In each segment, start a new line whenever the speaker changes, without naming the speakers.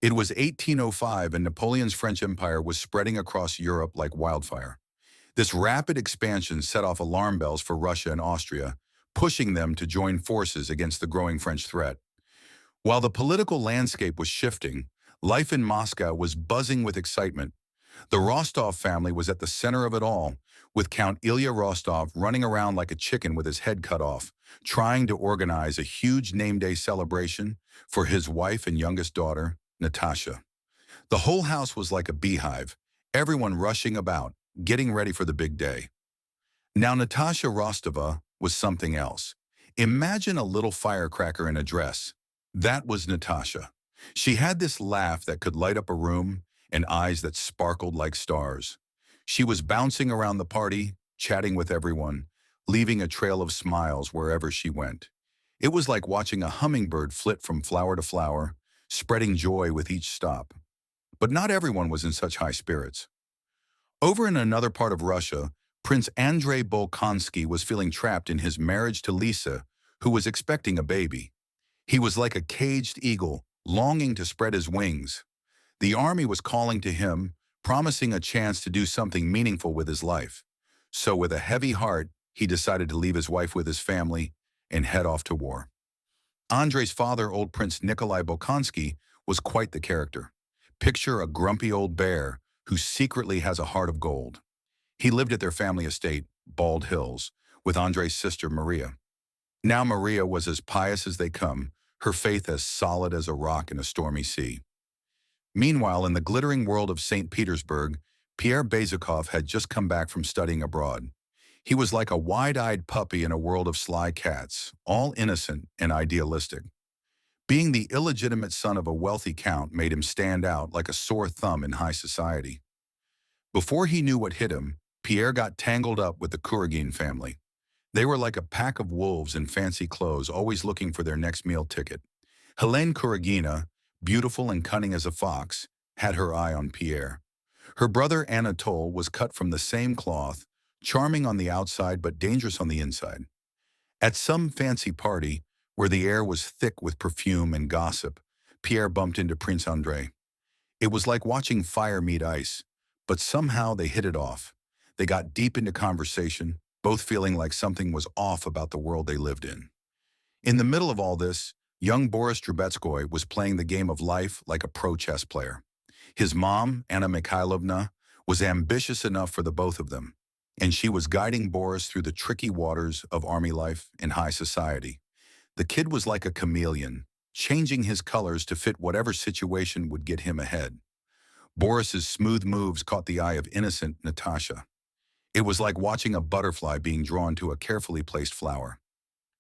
It was 1805 and Napoleon's French Empire was spreading across Europe like wildfire. This rapid expansion set off alarm bells for Russia and Austria, pushing them to join forces against the growing French threat. While the political landscape was shifting, life in Moscow was buzzing with excitement. The Rostov family was at the center of it all, with Count Ilya Rostov running around like a chicken with his head cut off, trying to organize a huge name day celebration for his wife and youngest daughter, Natasha. The whole house was like a beehive, everyone rushing about, getting ready for the big day. Now Natasha Rostova was something else. Imagine a little firecracker in a dress. That was Natasha. She had this laugh that could light up a room and eyes that sparkled like stars. She was bouncing around the party, chatting with everyone, leaving a trail of smiles wherever she went. It was like watching a hummingbird flit from flower to flower, spreading joy with each stop. But not everyone was in such high spirits. Over in another part of Russia, Prince Andrei Bolkonsky was feeling trapped in his marriage to Lisa, who was expecting a baby. He was like a caged eagle, longing to spread his wings. The army was calling to him, promising a chance to do something meaningful with his life. So with a heavy heart, he decided to leave his wife with his family and head off to war. Andrei's father, old Prince Nikolai Bolkonsky, was quite the character. Picture a grumpy old bear who secretly has a heart of gold. He lived at their family estate, Bald Hills, with Andrei's sister Maria. Now Maria was as pious as they come, her faith as solid as a rock in a stormy sea. Meanwhile, in the glittering world of St. Petersburg, Pierre Bezukov had just come back from studying abroad. He was like a wide-eyed puppy in a world of sly cats, all innocent and idealistic. Being the illegitimate son of a wealthy count made him stand out like a sore thumb in high society. Before he knew what hit him, Pierre got tangled up with the Kuragin family. They were like a pack of wolves in fancy clothes, always looking for their next meal ticket. Helene Kuragina, beautiful and cunning as a fox, had her eye on Pierre. Her brother Anatole was cut from the same cloth, charming on the outside but dangerous on the inside. At some fancy party, where the air was thick with perfume and gossip, Pierre bumped into Prince Andrei. It was like watching fire meet ice, but somehow they hit it off. They got deep into conversation, both feeling like something was off about the world they lived in. In the middle of all this, young Boris Drubetskoy was playing the game of life like a pro chess player. His mom, Anna Mikhailovna, was ambitious enough for the both of them, and she was guiding Boris through the tricky waters of army life and high society. The kid was like a chameleon, changing his colors to fit whatever situation would get him ahead. Boris's smooth moves caught the eye of innocent Natasha. It was like watching a butterfly being drawn to a carefully placed flower.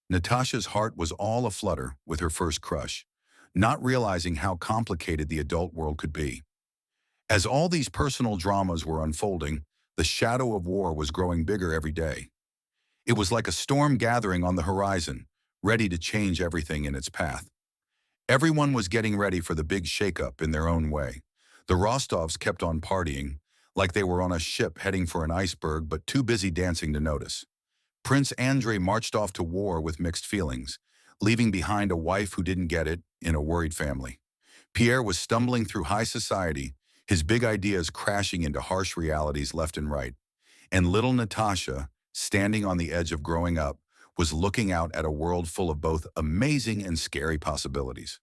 Natasha's heart was all aflutter with her first crush, not realizing how complicated the adult world could be. As all these personal dramas were unfolding, the shadow of war was growing bigger every day. It was like a storm gathering on the horizon, ready to change everything in its path. Everyone was getting ready for the big shakeup in their own way. The Rostovs kept on partying, like they were on a ship heading for an iceberg but too busy dancing to notice. Prince Andrei marched off to war with mixed feelings, leaving behind a wife who didn't get it in a worried family. Pierre was stumbling through high society, his big ideas crashing into harsh realities left and right. And little Natasha, standing on the edge of growing up, was looking out at a world full of both amazing and scary possibilities.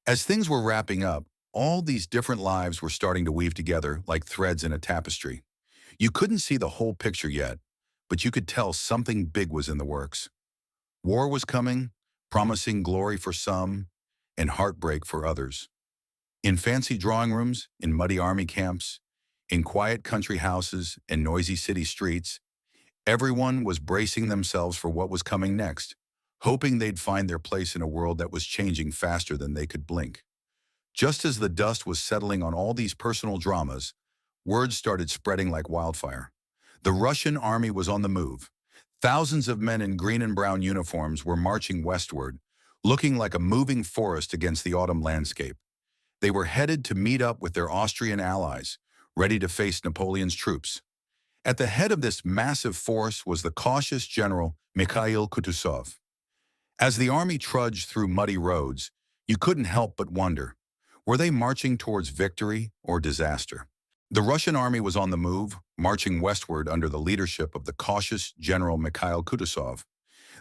As things were wrapping up, all these different lives were starting to weave together like threads in a tapestry. You couldn't see the whole picture yet, but you could tell something big was in the works. War was coming, promising glory for some and heartbreak for others. In fancy drawing rooms, in muddy army camps, in quiet country houses and noisy city streets, everyone was bracing themselves for what was coming next, hoping they'd find their place in a world that was changing faster than they could blink. Just as the dust was settling on all these personal dramas, words started spreading like wildfire. The Russian army was on the move. Thousands of men in green and brown uniforms were marching westward, looking like a moving forest against the autumn landscape. They were headed to meet up with their Austrian allies, ready to face Napoleon's troops. At the head of this massive force was the cautious general Mikhail Kutuzov. As the army trudged through muddy roads, you couldn't help but wonder, Were they marching towards victory or disaster? The Russian army was on the move, marching westward under the leadership of the cautious General Mikhail Kutuzov.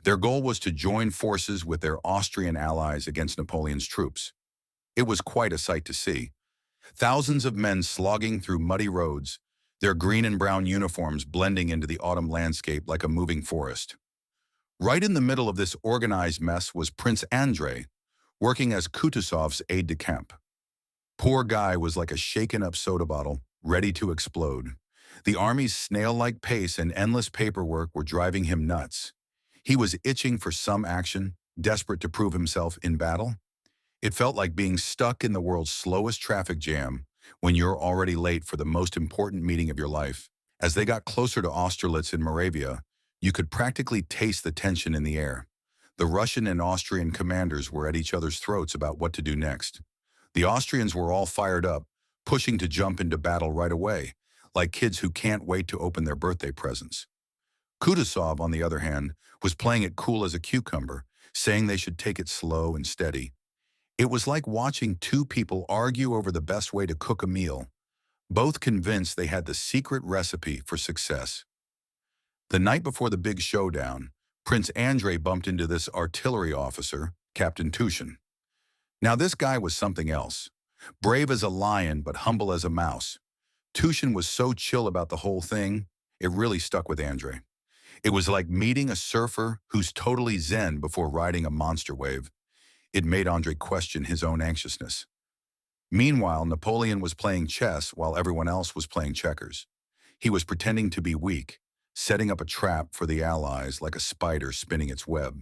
Their goal was to join forces with their Austrian allies against Napoleon's troops. It was quite a sight to see. Thousands of men slogging through muddy roads, their green and brown uniforms blending into the autumn landscape like a moving forest. Right in the middle of this organized mess was Prince Andrei, working as Kutuzov's aide-de-camp. Poor guy was like a shaken-up soda bottle, ready to explode. The army's snail-like pace and endless paperwork were driving him nuts. He was itching for some action, desperate to prove himself in battle. It felt like being stuck in the world's slowest traffic jam when you're already late for the most important meeting of your life. As they got closer to Austerlitz in Moravia, you could practically taste the tension in the air. The Russian and Austrian commanders were at each other's throats about what to do next. The Austrians were all fired up, pushing to jump into battle right away, like kids who can't wait to open their birthday presents. Kutuzov, on the other hand, was playing it cool as a cucumber, saying they should take it slow and steady. It was like watching two people argue over the best way to cook a meal, both convinced they had the secret recipe for success. The night before the big showdown, Prince Andrei bumped into this artillery officer, Captain Tushin. Now this guy was something else. Brave as a lion but humble as a mouse. Tushin was so chill about the whole thing, it really stuck with Andrei. It was like meeting a surfer who's totally zen before riding a monster wave. It made Andrei question his own anxiousness. Meanwhile, Napoleon was playing chess while everyone else was playing checkers. He was pretending to be weak, setting up a trap for the Allies like a spider spinning its web.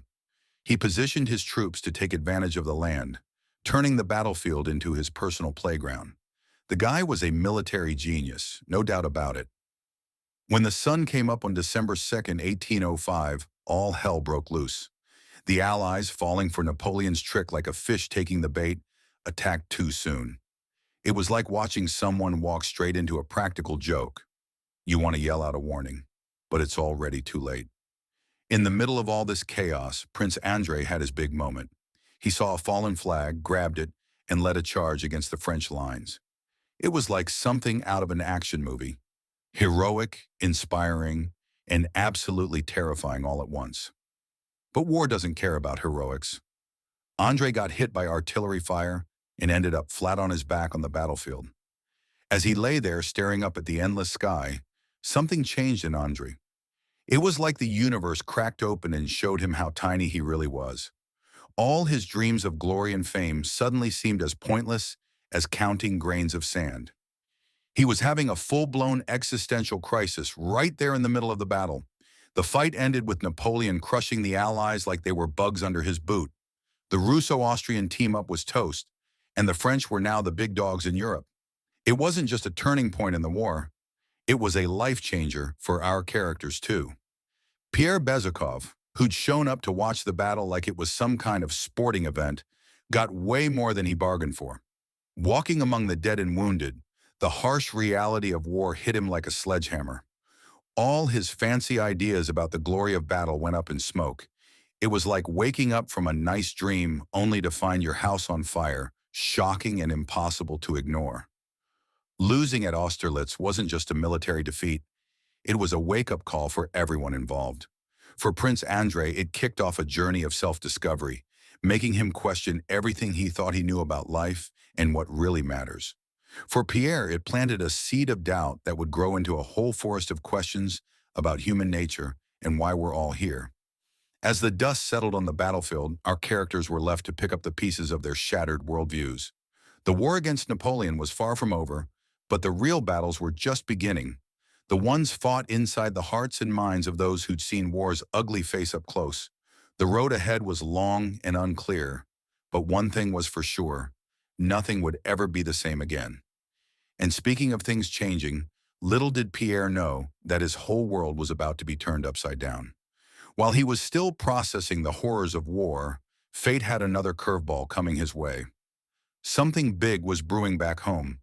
He positioned his troops to take advantage of the land, turning the battlefield into his personal playground. The guy was a military genius, no doubt about it. When the sun came up on December 2nd, 1805, all hell broke loose. The Allies, falling for Napoleon's trick like a fish taking the bait, attacked too soon. It was like watching someone walk straight into a practical joke. You want to yell out a warning, but it's already too late. In the middle of all this chaos, Prince Andrei had his big moment. He saw a fallen flag, grabbed it, and led a charge against the French lines. It was like something out of an action movie. Heroic, inspiring, and absolutely terrifying all at once. But war doesn't care about heroics. Andrei got hit by artillery fire and ended up flat on his back on the battlefield. As he lay there staring up at the endless sky, something changed in Andrei. It was like the universe cracked open and showed him how tiny he really was. All his dreams of glory and fame suddenly seemed as pointless as counting grains of sand. He was having a full-blown existential crisis right there in the middle of the battle. The fight ended with Napoleon crushing the Allies like they were bugs under his boot. The Russo-Austrian team-up was toast, and the French were now the big dogs in Europe. It wasn't just a turning point in the war. It was a life-changer for our characters, too. Pierre Bezukhov, who'd shown up to watch the battle like it was some kind of sporting event, got way more than he bargained for. Walking among the dead and wounded, the harsh reality of war hit him like a sledgehammer. All his fancy ideas about the glory of battle went up in smoke. It was like waking up from a nice dream only to find your house on fire, shocking and impossible to ignore. Losing at Austerlitz wasn't just a military defeat. It was a wake-up call for everyone involved. For Prince Andrei, it kicked off a journey of self-discovery, making him question everything he thought he knew about life and what really matters. For Pierre, it planted a seed of doubt that would grow into a whole forest of questions about human nature and why we're all here. As the dust settled on the battlefield, our characters were left to pick up the pieces of their shattered worldviews. The war against Napoleon was far from over, but the real battles were just beginning. The ones fought inside the hearts and minds of those who'd seen war's ugly face up close. The road ahead was long and unclear, but one thing was for sure: nothing would ever be the same again. And speaking of things changing, little did Pierre know that his whole world was about to be turned upside down. While he was still processing the horrors of war, fate had another curveball coming his way. Something big was brewing back home,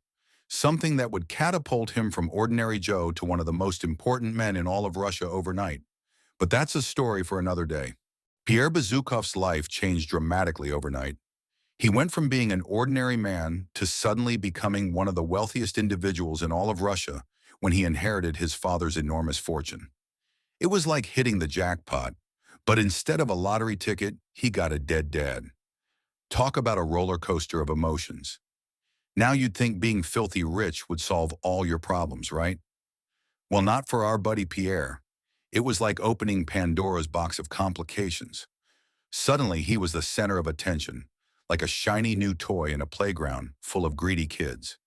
something that would catapult him from ordinary Joe to one of the most important men in all of Russia overnight. But that's a story for another day. Pierre Bezukhov's life changed dramatically overnight. He went from being an ordinary man to suddenly becoming one of the wealthiest individuals in all of Russia when he inherited his father's enormous fortune. It was like hitting the jackpot, but instead of a lottery ticket, he got a dead dad. Talk about a roller coaster of emotions. Now you'd think being filthy rich would solve all your problems, right? Well, not for our buddy Pierre. It was like opening Pandora's box of complications. Suddenly, he was the center of attention, like a shiny new toy in a playground full of greedy kids.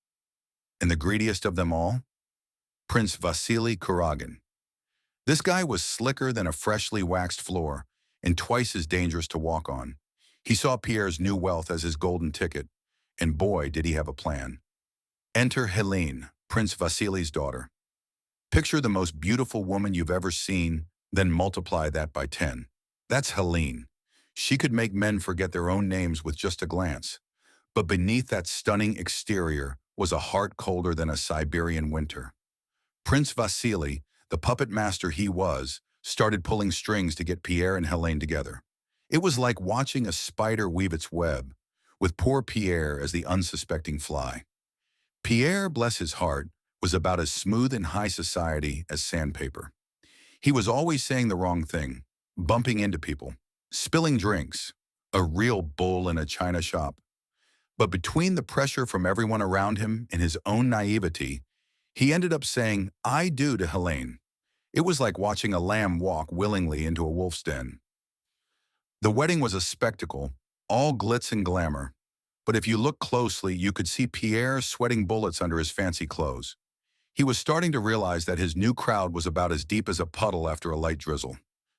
And the greediest of them all? Prince Vasily Kuragin. This guy was slicker than a freshly waxed floor and twice as dangerous to walk on. He saw Pierre's new wealth as his golden ticket, and boy, did he have a plan. Enter Helene, Prince Vasily's daughter. Picture the most beautiful woman you've ever seen, then multiply that by 10. That's Helene. She could make men forget their own names with just a glance. But beneath that stunning exterior was a heart colder than a Siberian winter. Prince Vasily, the puppet master he was, started pulling strings to get Pierre and Helene together. It was like watching a spider weave its web, with poor Pierre as the unsuspecting fly. Pierre, bless his heart, was about as smooth in high society as sandpaper. He was always saying the wrong thing, bumping into people, spilling drinks, a real bull in a china shop. But between the pressure from everyone around him and his own naivety, he ended up saying, "I do" to Helene. It was like watching a lamb walk willingly into a wolf's den. The wedding was a spectacle, all glitz and glamour. But if you look closely, you could see Pierre sweating bullets under his fancy clothes. He was starting to realize that his new crowd was about as deep as a puddle after a light drizzle.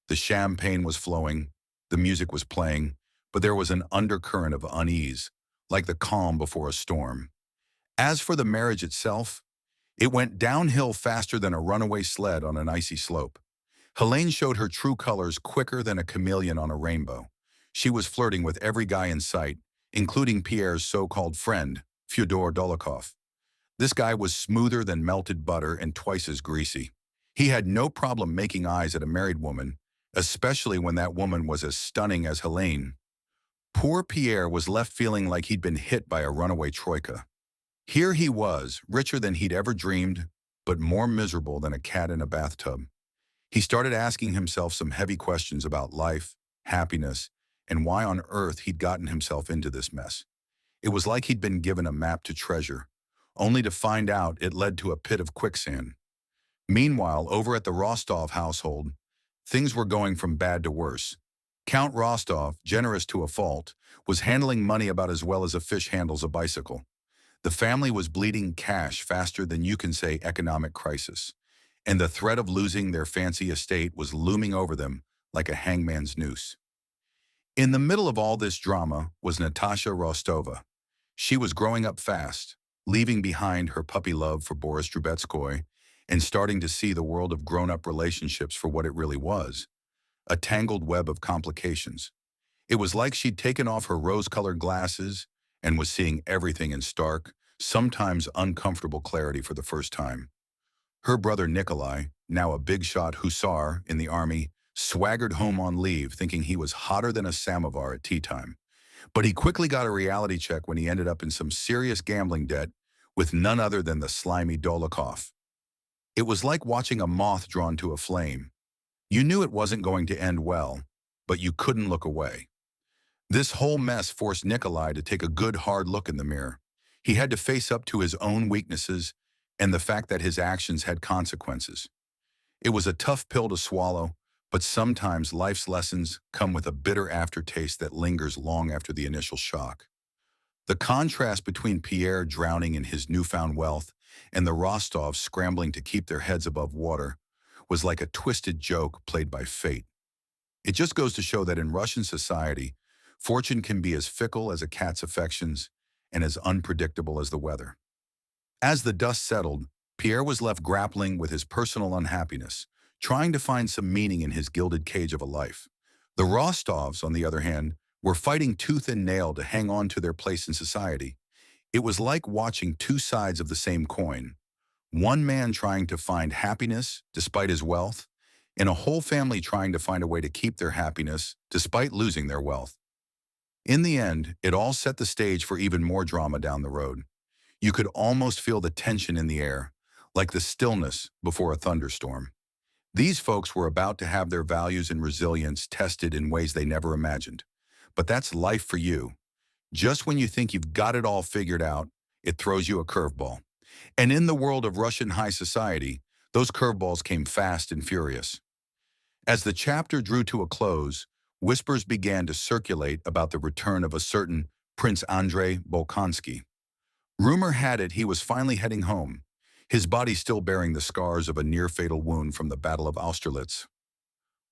The champagne was flowing, the music was playing, but there was an undercurrent of unease, like the calm before a storm. As for the marriage itself, it went downhill faster than a runaway sled on an icy slope. Helene showed her true colors quicker than a chameleon on a rainbow. She was flirting with every guy in sight, including Pierre's so-called friend, Fyodor Dolokhov. This guy was smoother than melted butter and twice as greasy. He had no problem making eyes at a married woman, especially when that woman was as stunning as Helene. Poor Pierre was left feeling like he'd been hit by a runaway troika. Here he was, richer than he'd ever dreamed, but more miserable than a cat in a bathtub. He started asking himself some heavy questions about life, happiness, and why on earth he'd gotten himself into this mess. It was like he'd been given a map to treasure, only to find out it led to a pit of quicksand. Meanwhile, over at the Rostov household, things were going from bad to worse. Count Rostov, generous to a fault, was handling money about as well as a fish handles a bicycle. The family was bleeding cash faster than you can say economic crisis, and the threat of losing their fancy estate was looming over them like a hangman's noose. In the middle of all this drama was Natasha Rostova. She was growing up fast, leaving behind her puppy love for Boris Drubetskoy and starting to see the world of grown-up relationships for what it really was, a tangled web of complications. It was like she'd taken off her rose-colored glasses and was seeing everything in stark, sometimes uncomfortable clarity for the first time. Her brother Nikolai, now a big-shot hussar in the army, swaggered home on leave thinking he was hotter than a samovar at tea time. But he quickly got a reality check when he ended up in some serious gambling debt with none other than the slimy Dolokhov. It was like watching a moth drawn to a flame. You knew it wasn't going to end well, but you couldn't look away. This whole mess forced Nikolai to take a good hard look in the mirror. He had to face up to his own weaknesses and the fact that his actions had consequences. It was a tough pill to swallow, but sometimes life's lessons come with a bitter aftertaste that lingers long after the initial shock. The contrast between Pierre drowning in his newfound wealth and the Rostovs scrambling to keep their heads above water was like a twisted joke played by fate. It just goes to show that in Russian society, fortune can be as fickle as a cat's affections and as unpredictable as the weather. As the dust settled, Pierre was left grappling with his personal unhappiness, trying to find some meaning in his gilded cage of a life. The Rostovs, on the other hand, were fighting tooth and nail to hang on to their place in society. It was like watching two sides of the same coin. One man trying to find happiness despite his wealth, and a whole family trying to find a way to keep their happiness despite losing their wealth. In the end, it all set the stage for even more drama down the road. You could almost feel the tension in the air, like the stillness before a thunderstorm. These folks were about to have their values and resilience tested in ways they never imagined. But that's life for you. Just when you think you've got it all figured out, it throws you a curveball. And in the world of Russian high society, those curveballs came fast and furious. As the chapter drew to a close, whispers began to circulate about the return of a certain Prince Andrei Bolkonsky. Rumor had it he was finally heading home, his body still bearing the scars of a near-fatal wound from the Battle of Austerlitz.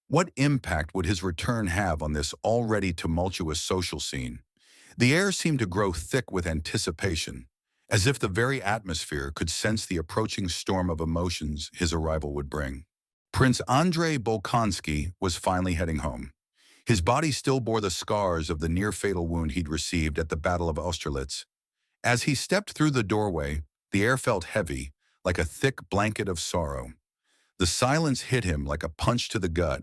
What impact would his return have on this already tumultuous social scene? The air seemed to grow thick with anticipation, as if the very atmosphere could sense the approaching storm of emotions his arrival would bring. Prince Andrei Bolkonsky was finally heading home. His body still bore the scars of the near-fatal wound he'd received at the Battle of Austerlitz. As he stepped through the doorway, the air felt heavy, like a thick blanket of sorrow. The silence hit him like a punch to the gut,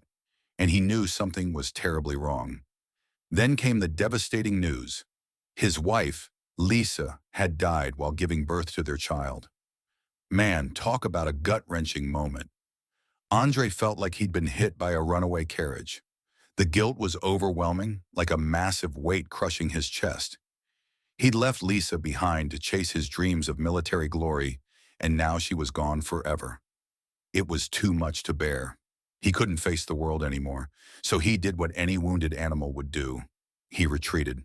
and he knew something was terribly wrong. Then came the devastating news. His wife, Lisa, had died while giving birth to their child. Man, talk about a gut-wrenching moment. Andre felt like he'd been hit by a runaway carriage. The guilt was overwhelming, like a massive weight crushing his chest. He'd left Lisa behind to chase his dreams of military glory, and now she was gone forever. It was too much to bear. He couldn't face the world anymore, so he did what any wounded animal would do. He retreated,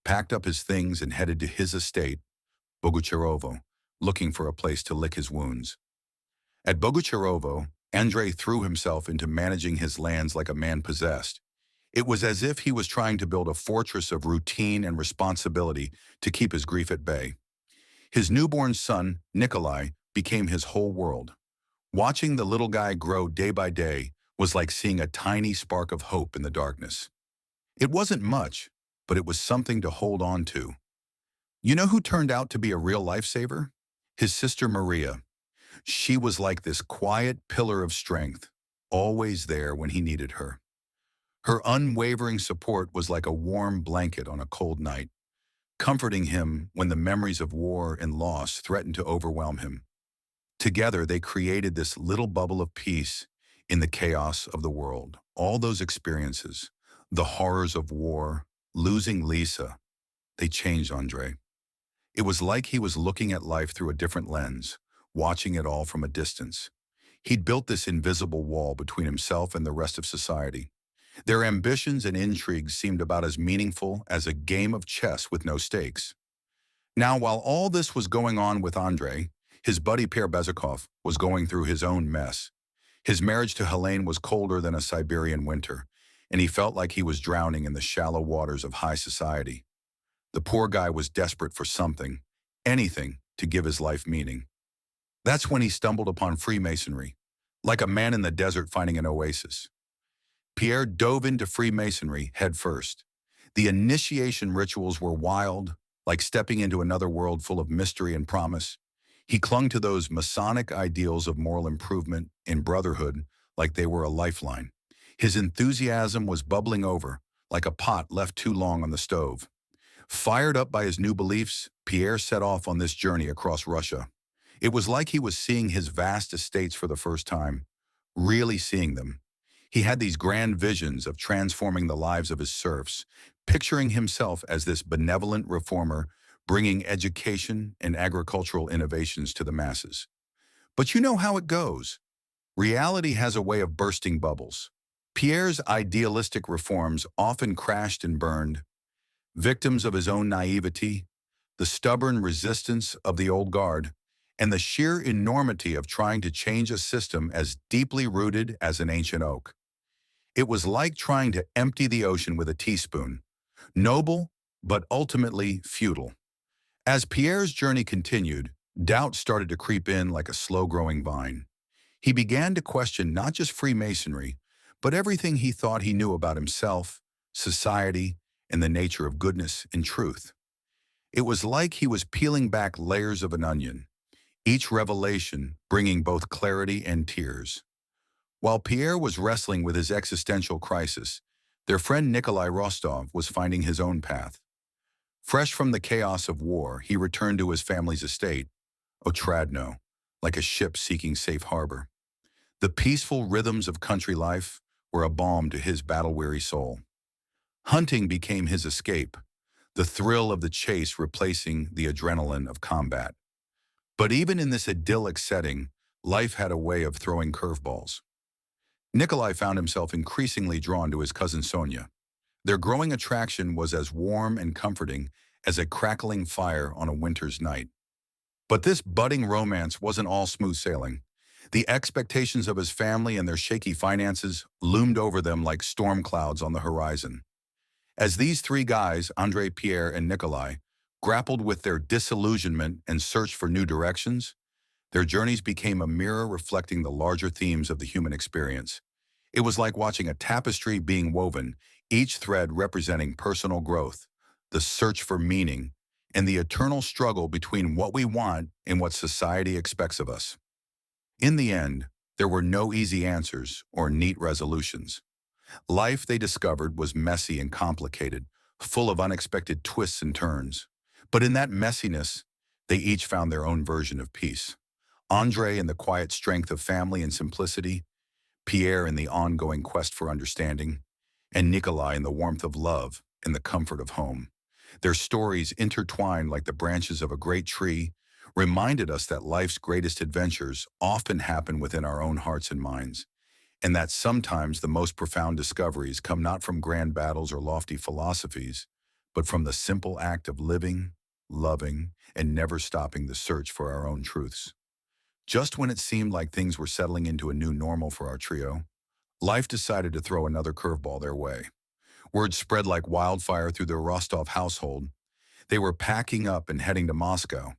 packed up his things and headed to his estate, Bogucharovo, looking for a place to lick his wounds. At Bogucharovo, Andrei threw himself into managing his lands like a man possessed. It was as if he was trying to build a fortress of routine and responsibility to keep his grief at bay. His newborn son, Nikolai, became his whole world. Watching the little guy grow day by day was like seeing a tiny spark of hope in the darkness. It wasn't much, but it was something to hold on to. You know who turned out to be a real lifesaver? His sister Maria. She was like this quiet pillar of strength, always there when he needed her. Her unwavering support was like a warm blanket on a cold night, comforting him when the memories of war and loss threatened to overwhelm him. Together, they created this little bubble of peace in the chaos of the world. All those experiences, the horrors of war, losing Lisa, they changed Andre. It was like he was looking at life through a different lens, watching it all from a distance. He'd built this invisible wall between himself and the rest of society. Their ambitions and intrigues seemed about as meaningful as a game of chess with no stakes. Now, while all this was going on with Andrei, his buddy Pierre Bezikov was going through his own mess. His marriage to Helene was colder than a Siberian winter, and he felt like he was drowning in the shallow waters of high society. The poor guy was desperate for something, anything, to give his life meaning. That's when he stumbled upon Freemasonry, like a man in the desert finding an oasis. Pierre dove into Freemasonry head first. The initiation rituals were wild, like stepping into another world full of mystery and promise. He clung to those Masonic ideals of moral improvement and brotherhood like they were a lifeline. His enthusiasm was bubbling over, like a pot left too long on the stove. Fired up by his new beliefs, Pierre set off on this journey across Russia. It was like he was seeing his vast estates for the first time, really seeing them. He had these grand visions of transforming the lives of his serfs, picturing himself as this benevolent reformer bringing education and agricultural innovations to the masses. But you know how it goes. Reality has a way of bursting bubbles. Pierre's idealistic reforms often crashed and burned, victims of his own naivety, the stubborn resistance of the old guard, and the sheer enormity of trying to change a system as deeply rooted as an ancient oak. It was like trying to empty the ocean with a teaspoon, noble, but ultimately futile. As Pierre's journey continued, doubt started to creep in like a slow-growing vine. He began to question not just Freemasonry, but everything he thought he knew about himself, society, and the nature of goodness and truth. It was like he was peeling back layers of an onion, each revelation bringing both clarity and tears. While Pierre was wrestling with his existential crisis, Their friend Nikolai Rostov was finding his own path. Fresh from the chaos of war, he returned to his family's estate, Otradno, like a ship seeking safe harbor. The peaceful rhythms of country life were a balm to his battle-weary soul. Hunting became his escape, the thrill of the chase replacing the adrenaline of combat. But even in this idyllic setting, life had a way of throwing curveballs. Nikolai found himself increasingly drawn to his cousin Sonia. Their growing attraction was as warm and comforting as a crackling fire on a winter's night. But this budding romance wasn't all smooth sailing. The expectations of his family and their shaky finances loomed over them like storm clouds on the horizon. As these three guys, Andrei, Pierre, and Nikolai, grappled with their disillusionment and searched for new directions, their journeys became a mirror reflecting the larger themes of the human experience. It was like watching a tapestry being woven, each thread representing personal growth, the search for meaning, and the eternal struggle between what we want and what society expects of us. In the end, there were no easy answers or neat resolutions. Life, they discovered, was messy and complicated, full of unexpected twists and turns. But in that messiness, they each found their own version of peace. Andrei in the quiet strength of family and simplicity, Pierre in the ongoing quest for understanding, and Nikolai in the warmth of love and the comfort of home. Their stories, intertwined like the branches of a great tree, reminded us that life's greatest adventures often happen within our own hearts and minds, and that sometimes the most profound discoveries come not from grand battles or lofty philosophies, but from the simple act of living, loving, and never stopping the search for our own truths. Just when it seemed like things were settling into a new normal for our trio, life decided to throw another curveball their way. Word spread like wildfire through the Rostov household. They were packing up and heading to Moscow.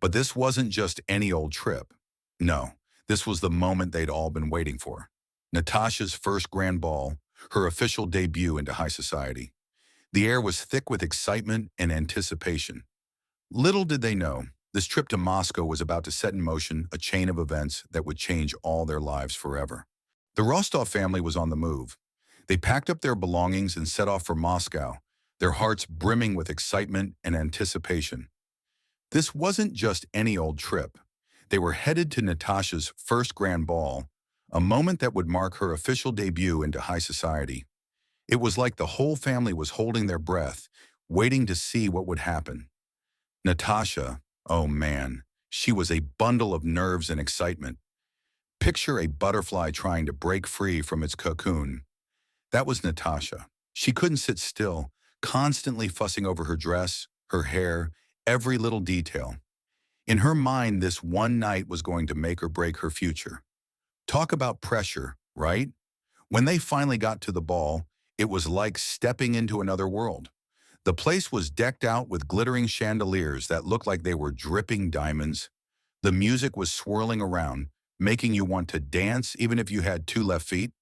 But this wasn't just any old trip. No, this was the moment they'd all been waiting for. Natasha's first grand ball, her official debut into high society. The air was thick with excitement and anticipation. Little did they know, this trip to Moscow was about to set in motion a chain of events that would change all their lives forever. The Rostov family was on the move. They packed up their belongings and set off for Moscow, their hearts brimming with excitement and anticipation. This wasn't just any old trip. They were headed to Natasha's first grand ball, a moment that would mark her official debut into high society. It was like the whole family was holding their breath, waiting to see what would happen. Natasha, oh man, she was a bundle of nerves and excitement. Picture a butterfly trying to break free from its cocoon. That was Natasha. She couldn't sit still, constantly fussing over her dress, her hair, every little detail. In her mind, this one night was going to make or break her future. Talk about pressure, right? When they finally got to the ball, it was like stepping into another world. The place was decked out with glittering chandeliers that looked like they were dripping diamonds. The music was swirling around, making you want to dance even if you had two left feet.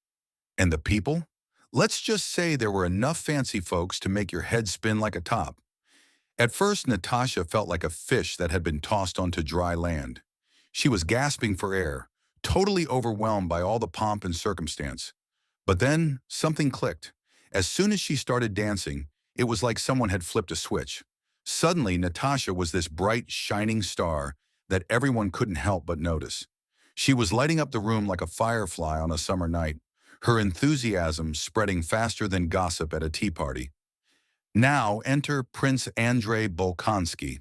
And the people? Let's just say there were enough fancy folks to make your head spin like a top. At first, Natasha felt like a fish that had been tossed onto dry land. She was gasping for air, totally overwhelmed by all the pomp and circumstance. But then, something clicked. As soon as she started dancing, it was like someone had flipped a switch. Suddenly, Natasha was this bright, shining star that everyone couldn't help but notice. She was lighting up the room like a firefly on a summer night, her enthusiasm spreading faster than gossip at a tea party. Now enter Prince Andrei Bolkonsky.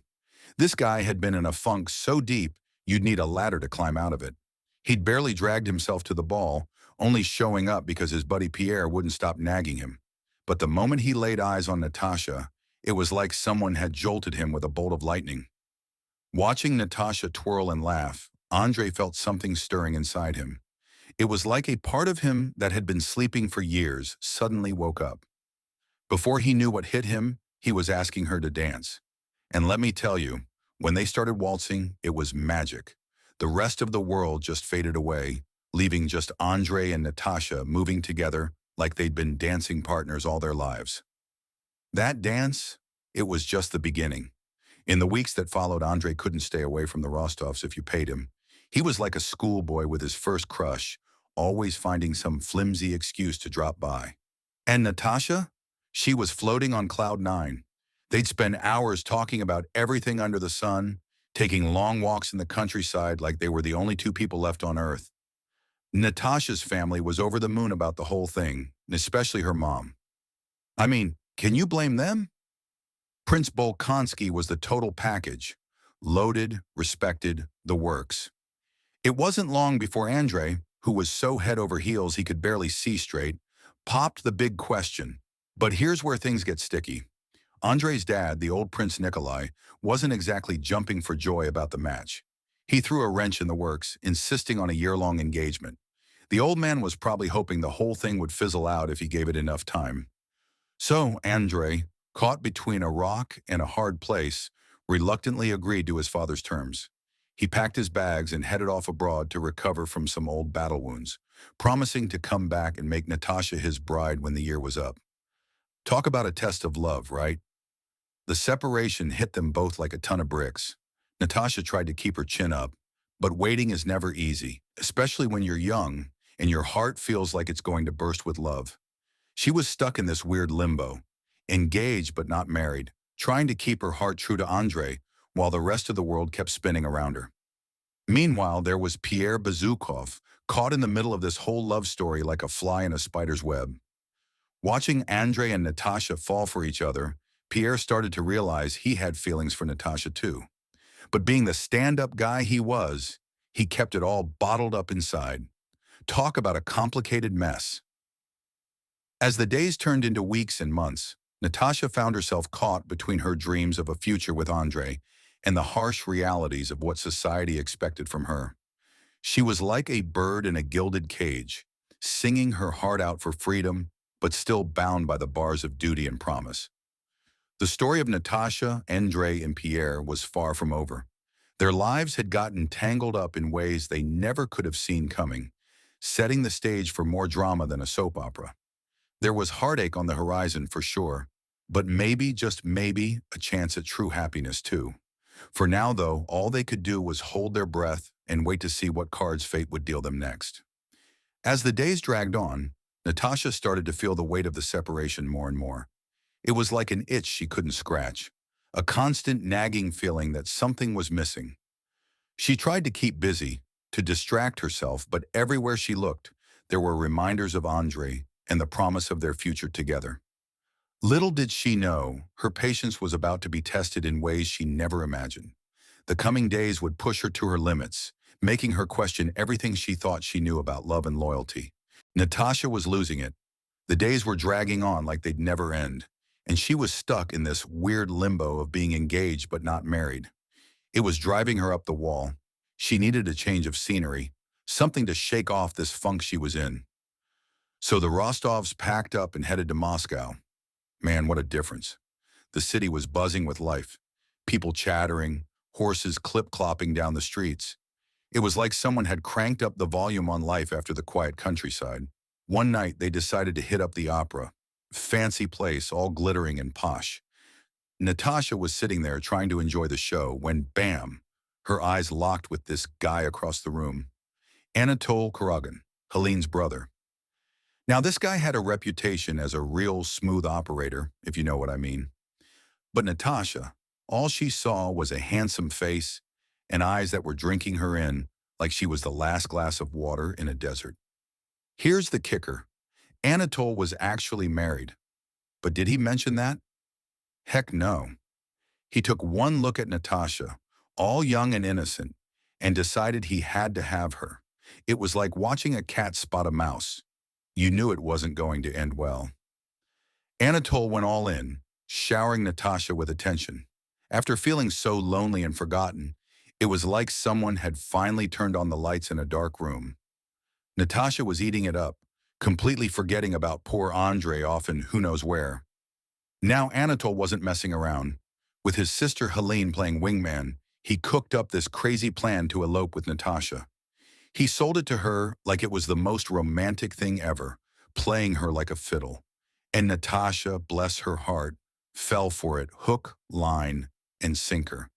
This guy had been in a funk so deep you'd need a ladder to climb out of it. He'd barely dragged himself to the ball, only showing up because his buddy Pierre wouldn't stop nagging him. But the moment he laid eyes on Natasha, it was like someone had jolted him with a bolt of lightning. Watching Natasha twirl and laugh, Andrei felt something stirring inside him. It was like a part of him that had been sleeping for years suddenly woke up. Before he knew what hit him, he was asking her to dance. And let me tell you, when they started waltzing, it was magic. The rest of the world just faded away, leaving just Andrei and Natasha moving together like they'd been dancing partners all their lives. That dance, it was just the beginning. In the weeks that followed, Andrei couldn't stay away from the Rostovs if you paid him. He was like a schoolboy with his first crush, always finding some flimsy excuse to drop by. And Natasha? She was floating on cloud nine. They'd spend hours talking about everything under the sun, taking long walks in the countryside like they were the only two people left on Earth. Natasha's family was over the moon about the whole thing, especially her mom. I mean, can you blame them? Prince Bolkonsky was the total package. Loaded, respected, the works. It wasn't long before Andrei, who was so head over heels he could barely see straight, popped the big question. But here's where things get sticky. Andrei's dad, the old Prince Nikolai, wasn't exactly jumping for joy about the match. He threw a wrench in the works, insisting on a year-long engagement. The old man was probably hoping the whole thing would fizzle out if he gave it enough time. So Andrei, caught between a rock and a hard place, reluctantly agreed to his father's terms. He packed his bags and headed off abroad to recover from some old battle wounds, promising to come back and make Natasha his bride when the year was up. Talk about a test of love, right? The separation hit them both like a ton of bricks. Natasha tried to keep her chin up, but waiting is never easy, especially when you're young and your heart feels like it's going to burst with love. She was stuck in this weird limbo, engaged but not married, trying to keep her heart true to Andrei while the rest of the world kept spinning around her. Meanwhile, there was Pierre Bezukhov, caught in the middle of this whole love story like a fly in a spider's web. Watching Andrei and Natasha fall for each other, Pierre started to realize he had feelings for Natasha too. But being the stand-up guy he was, he kept it all bottled up inside. Talk about a complicated mess. As the days turned into weeks and months, Natasha found herself caught between her dreams of a future with Andrei and the harsh realities of what society expected from her. She was like a bird in a gilded cage, singing her heart out for freedom, but still bound by the bars of duty and promise. The story of Natasha, Andrei, and Pierre was far from over. Their lives had gotten tangled up in ways they never could have seen coming, setting the stage for more drama than a soap opera. There was heartache on the horizon for sure, but maybe, just maybe, a chance at true happiness too. For now, though, all they could do was hold their breath and wait to see what cards fate would deal them next. As the days dragged on, Natasha started to feel the weight of the separation more and more. It was like an itch she couldn't scratch, a constant nagging feeling that something was missing. She tried to keep busy, to distract herself, but everywhere she looked, there were reminders of Andrei and the promise of their future together. Little did she know, her patience was about to be tested in ways she never imagined. The coming days would push her to her limits, making her question everything she thought she knew about love and loyalty. Natasha was losing it. The days were dragging on like they'd never end, and she was stuck in this weird limbo of being engaged but not married. It was driving her up the wall. She needed a change of scenery, something to shake off this funk she was in. So the Rostovs packed up and headed to Moscow. Man, what a difference. The city was buzzing with life, people chattering, horses clip-clopping down the streets. It was like someone had cranked up the volume on life after the quiet countryside. One night, they decided to hit up the opera. Fancy place, all glittering and posh. Natasha was sitting there trying to enjoy the show when, bam, her eyes locked with this guy across the room. Anatol Kuragin, Helene's brother. Now, this guy had a reputation as a real smooth operator, if you know what I mean. But Natasha, all she saw was a handsome face and eyes that were drinking her in like she was the last glass of water in a desert. Here's the kicker. Anatol was actually married. But did he mention that? Heck no. He took one look at Natasha, all young and innocent, and decided he had to have her. It was like watching a cat spot a mouse. You knew it wasn't going to end well. Anatol went all in, showering Natasha with attention. After feeling so lonely and forgotten, it was like someone had finally turned on the lights in a dark room. Natasha was eating it up, completely forgetting about poor Andrei off in who knows where. Now Anatol wasn't messing around. With his sister Helene playing wingman, he cooked up this crazy plan to elope with Natasha. He sold it to her like it was the most romantic thing ever, playing her like a fiddle. And Natasha, bless her heart, fell for it hook, line, and sinker.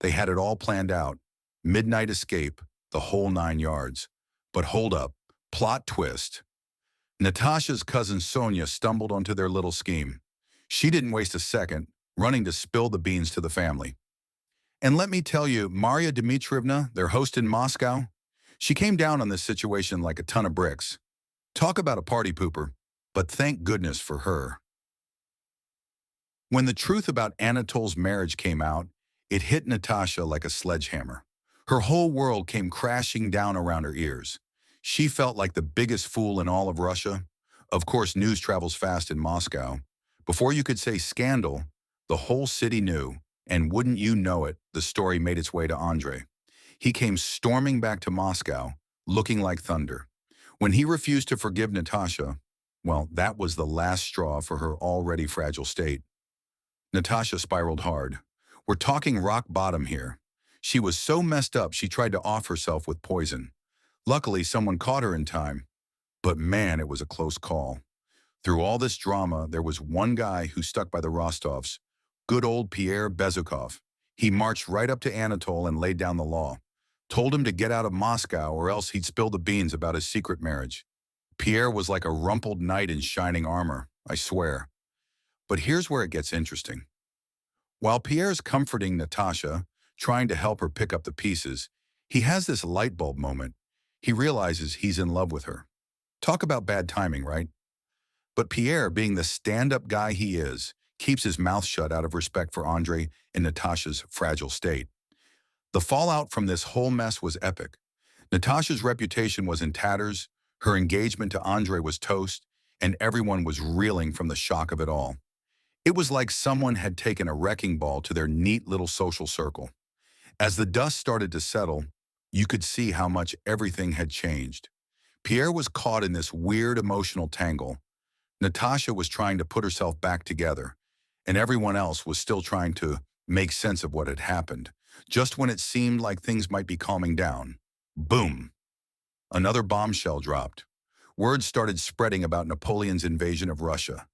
They had it all planned out. Midnight escape, the whole 9 yards. But hold up, plot twist. Natasha's cousin Sonia stumbled onto their little scheme. She didn't waste a second, running to spill the beans to the family. And let me tell you, Maria Dmitrievna, their host in Moscow, she came down on this situation like a ton of bricks. Talk about a party pooper, but thank goodness for her. When the truth about Anatol's marriage came out, it hit Natasha like a sledgehammer. Her whole world came crashing down around her ears. She felt like the biggest fool in all of Russia. Of course, news travels fast in Moscow. Before you could say scandal, the whole city knew, and wouldn't you know it, the story made its way to Andrei. He came storming back to Moscow, looking like thunder. When he refused to forgive Natasha, well, that was the last straw for her already fragile state. Natasha spiraled hard. We're talking rock bottom here. She was so messed up she tried to off herself with poison. Luckily, someone caught her in time. But man, it was a close call. Through all this drama, there was one guy who stuck by the Rostovs. Good old Pierre Bezukov. He marched right up to Anatol and laid down the law. Told him to get out of Moscow or else he'd spill the beans about his secret marriage. Pierre was like a rumpled knight in shining armor, I swear. But here's where it gets interesting. While Pierre's comforting Natasha, trying to help her pick up the pieces, he has this light bulb moment. He realizes he's in love with her. Talk about bad timing, right? But Pierre, being the stand-up guy he is, keeps his mouth shut out of respect for Andrei and Natasha's fragile state. The fallout from this whole mess was epic. Natasha's reputation was in tatters, her engagement to Andrei was toast, and everyone was reeling from the shock of it all. It was like someone had taken a wrecking ball to their neat little social circle. As the dust started to settle, you could see how much everything had changed. Pierre was caught in this weird emotional tangle. Natasha was trying to put herself back together, and everyone else was still trying to make sense of what had happened. Just when it seemed like things might be calming down, boom, another bombshell dropped. Words started spreading about Napoleon's invasion of Russia.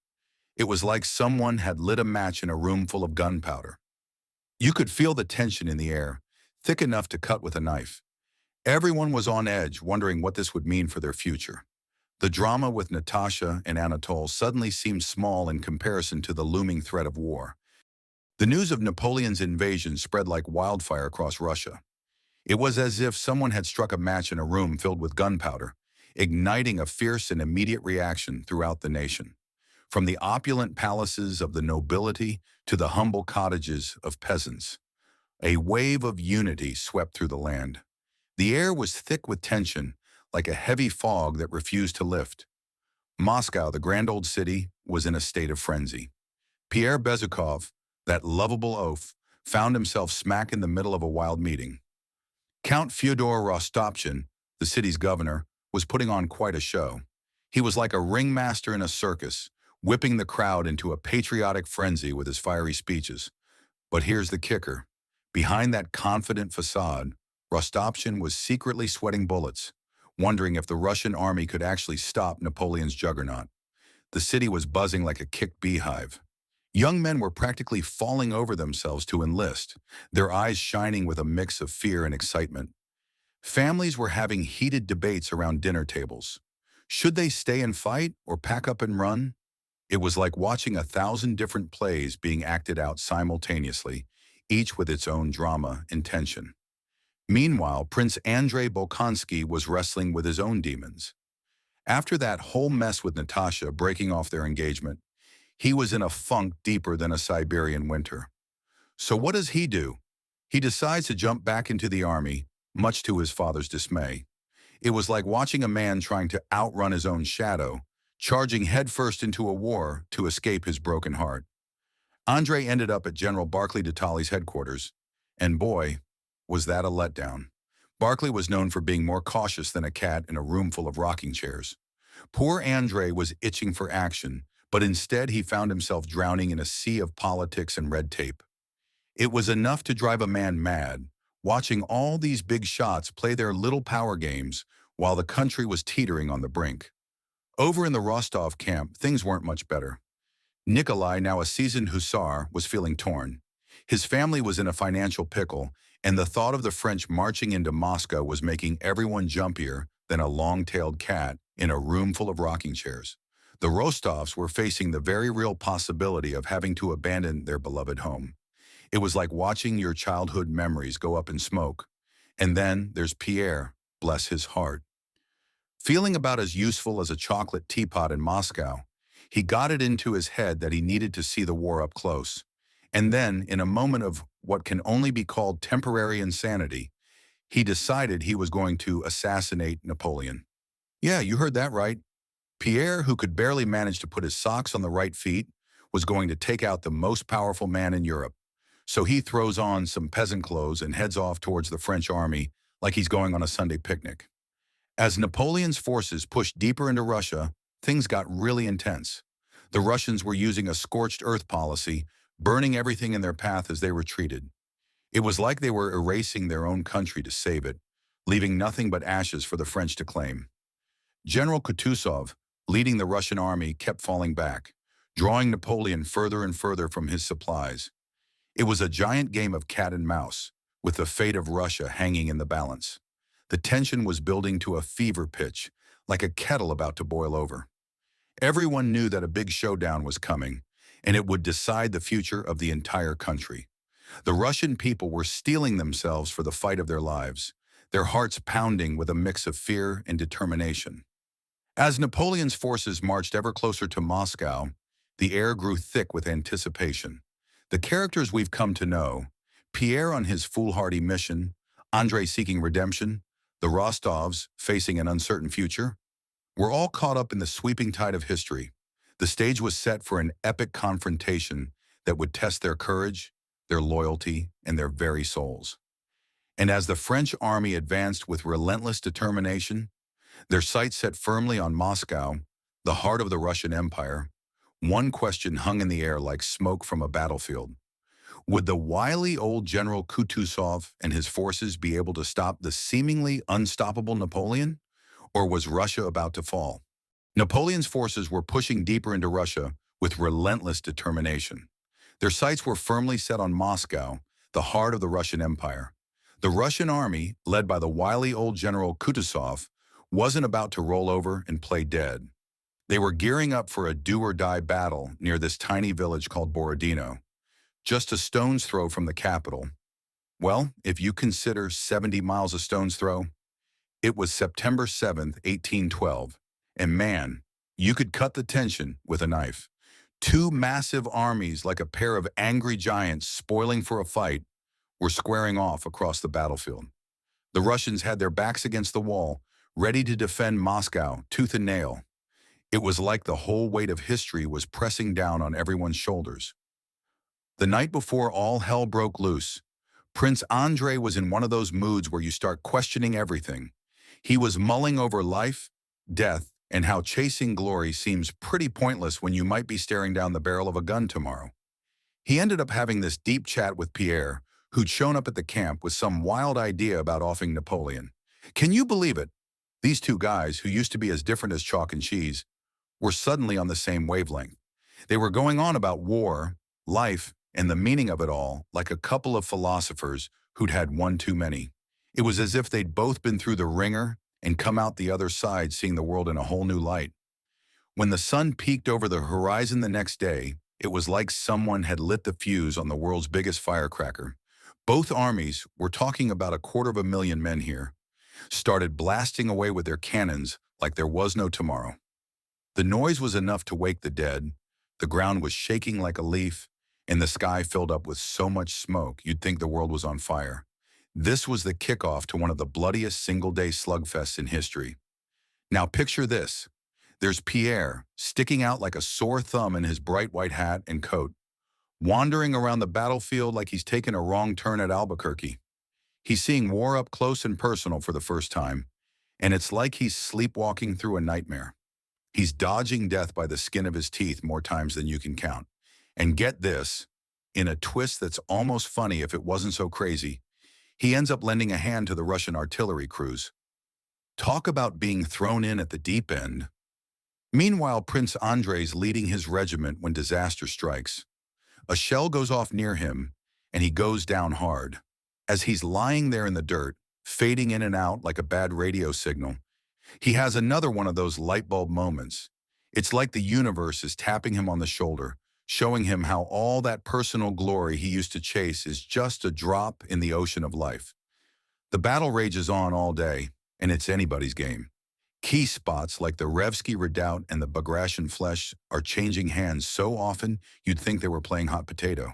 It was like someone had lit a match in a room full of gunpowder. You could feel the tension in the air, thick enough to cut with a knife. Everyone was on edge, wondering what this would mean for their future. The drama with Natasha and Anatol suddenly seemed small in comparison to the looming threat of war. The news of Napoleon's invasion spread like wildfire across Russia. It was as if someone had struck a match in a room filled with gunpowder, igniting a fierce and immediate reaction throughout the nation. From the opulent palaces of the nobility to the humble cottages of peasants, a wave of unity swept through the land. The air was thick with tension, like a heavy fog that refused to lift. Moscow, the grand old city, was in a state of frenzy. Pierre Bezukov, that lovable oaf, found himself smack in the middle of a wild meeting. Count Fyodor Rostopchin, the city's governor, was putting on quite a show. He was like a ringmaster in a circus, whipping the crowd into a patriotic frenzy with his fiery speeches. But here's the kicker. Behind that confident facade, Rostopchin was secretly sweating bullets, wondering if the Russian army could actually stop Napoleon's juggernaut. The city was buzzing like a kicked beehive. Young men were practically falling over themselves to enlist, their eyes shining with a mix of fear and excitement. Families were having heated debates around dinner tables. Should they stay and fight or pack up and run? It was like watching 1,000 different plays being acted out simultaneously, each with its own drama and tension. Meanwhile, Prince Andrei Bolkonsky was wrestling with his own demons. After that whole mess with Natasha breaking off their engagement, he was in a funk deeper than a Siberian winter. So what does he do? He decides to jump back into the army, much to his father's dismay. It was like watching a man trying to outrun his own shadow, charging headfirst into a war to escape his broken heart. Andrei ended up at General Barclay de Tolly's headquarters, and boy, was that a letdown. Barclay was known for being more cautious than a cat in a room full of rocking chairs. Poor Andrei was itching for action, but instead he found himself drowning in a sea of politics and red tape. It was enough to drive a man mad, watching all these big shots play their little power games while the country was teetering on the brink. Over in the Rostov camp, things weren't much better. Nikolai, now a seasoned hussar, was feeling torn. His family was in a financial pickle, and the thought of the French marching into Moscow was making everyone jumpier than a long-tailed cat in a room full of rocking chairs. The Rostovs were facing the very real possibility of having to abandon their beloved home. It was like watching your childhood memories go up in smoke. And then there's Pierre, bless his heart. Feeling about as useful as a chocolate teapot in Moscow, he got it into his head that he needed to see the war up close. And then, in a moment of what can only be called temporary insanity, he decided he was going to assassinate Napoleon. Yeah, you heard that right. Pierre, who could barely manage to put his socks on the right feet, was going to take out the most powerful man in Europe. So he throws on some peasant clothes and heads off towards the French army like he's going on a Sunday picnic. As Napoleon's forces pushed deeper into Russia, things got really intense. The Russians were using a scorched earth policy, burning everything in their path as they retreated. It was like they were erasing their own country to save it, leaving nothing but ashes for the French to claim. General Kutuzov, leading the Russian army, kept falling back, drawing Napoleon further and further from his supplies. It was a giant game of cat and mouse, with the fate of Russia hanging in the balance. The tension was building to a fever pitch, like a kettle about to boil over. Everyone knew that a big showdown was coming, and it would decide the future of the entire country. The Russian people were steeling themselves for the fight of their lives, their hearts pounding with a mix of fear and determination. As Napoleon's forces marched ever closer to Moscow, the air grew thick with anticipation. The characters we've come to know, Pierre on his foolhardy mission, Andrei seeking redemption, the Rostovs facing an uncertain future, were all caught up in the sweeping tide of history. The stage was set for an epic confrontation that would test their courage, their loyalty, and their very souls. And as the French army advanced with relentless determination, their sights set firmly on Moscow, the heart of the Russian Empire, one question hung in the air like smoke from a battlefield. Would the wily old General Kutuzov and his forces be able to stop the seemingly unstoppable Napoleon? Or was Russia about to fall? Napoleon's forces were pushing deeper into Russia with relentless determination. Their sights were firmly set on Moscow, the heart of the Russian Empire. The Russian army, led by the wily old General Kutuzov, wasn't about to roll over and play dead. They were gearing up for a do-or-die battle near this tiny village called Borodino, just a stone's throw from the capital. Well, if you consider 70 miles a stone's throw, it was September 7th, 1812, and man, you could cut the tension with a knife. Two massive armies, like a pair of angry giants spoiling for a fight, were squaring off across the battlefield. The Russians had their backs against the wall, ready to defend Moscow tooth and nail. It was like the whole weight of history was pressing down on everyone's shoulders. The night before all hell broke loose, Prince Andrei was in one of those moods where you start questioning everything. He was mulling over life, death, and how chasing glory seems pretty pointless when you might be staring down the barrel of a gun tomorrow. He ended up having this deep chat with Pierre, who'd shown up at the camp with some wild idea about offing Napoleon. Can you believe it? These two guys, who used to be as different as chalk and cheese, were suddenly on the same wavelength. They were going on about war, life, and the meaning of it all like a couple of philosophers who'd had one too many. It was as if they'd both been through the ringer and come out the other side seeing the world in a whole new light. When the sun peeked over the horizon the next day, it was like someone had lit the fuse on the world's biggest firecracker. Both armies, were talking about 250,000 men here, started blasting away with their cannons like there was no tomorrow. The noise was enough to wake the dead. The ground was shaking like a leaf, and the sky filled up with so much smoke you'd think the world was on fire. This was the kickoff to one of the bloodiest single-day slugfests in history. Now picture this. There's Pierre, sticking out like a sore thumb in his bright white hat and coat, wandering around the battlefield like he's taken a wrong turn at Albuquerque. He's seeing war up close and personal for the first time, and it's like he's sleepwalking through a nightmare. He's dodging death by the skin of his teeth more times than you can count. And get this, in a twist that's almost funny if it wasn't so crazy, he ends up lending a hand to the Russian artillery crews. Talk about being thrown in at the deep end. Meanwhile, Prince Andrei's leading his regiment when disaster strikes. A shell goes off near him, and he goes down hard. As he's lying there in the dirt, fading in and out like a bad radio signal, He has another one of those light bulb moments. It's like the universe is tapping him on the shoulder, showing him how all that personal glory he used to chase is just a drop in the ocean of life. The battle rages on all day, and it's anybody's game. Key spots like the Revsky Redoubt and the Bagration Flesh are changing hands so often you'd think they were playing hot potato.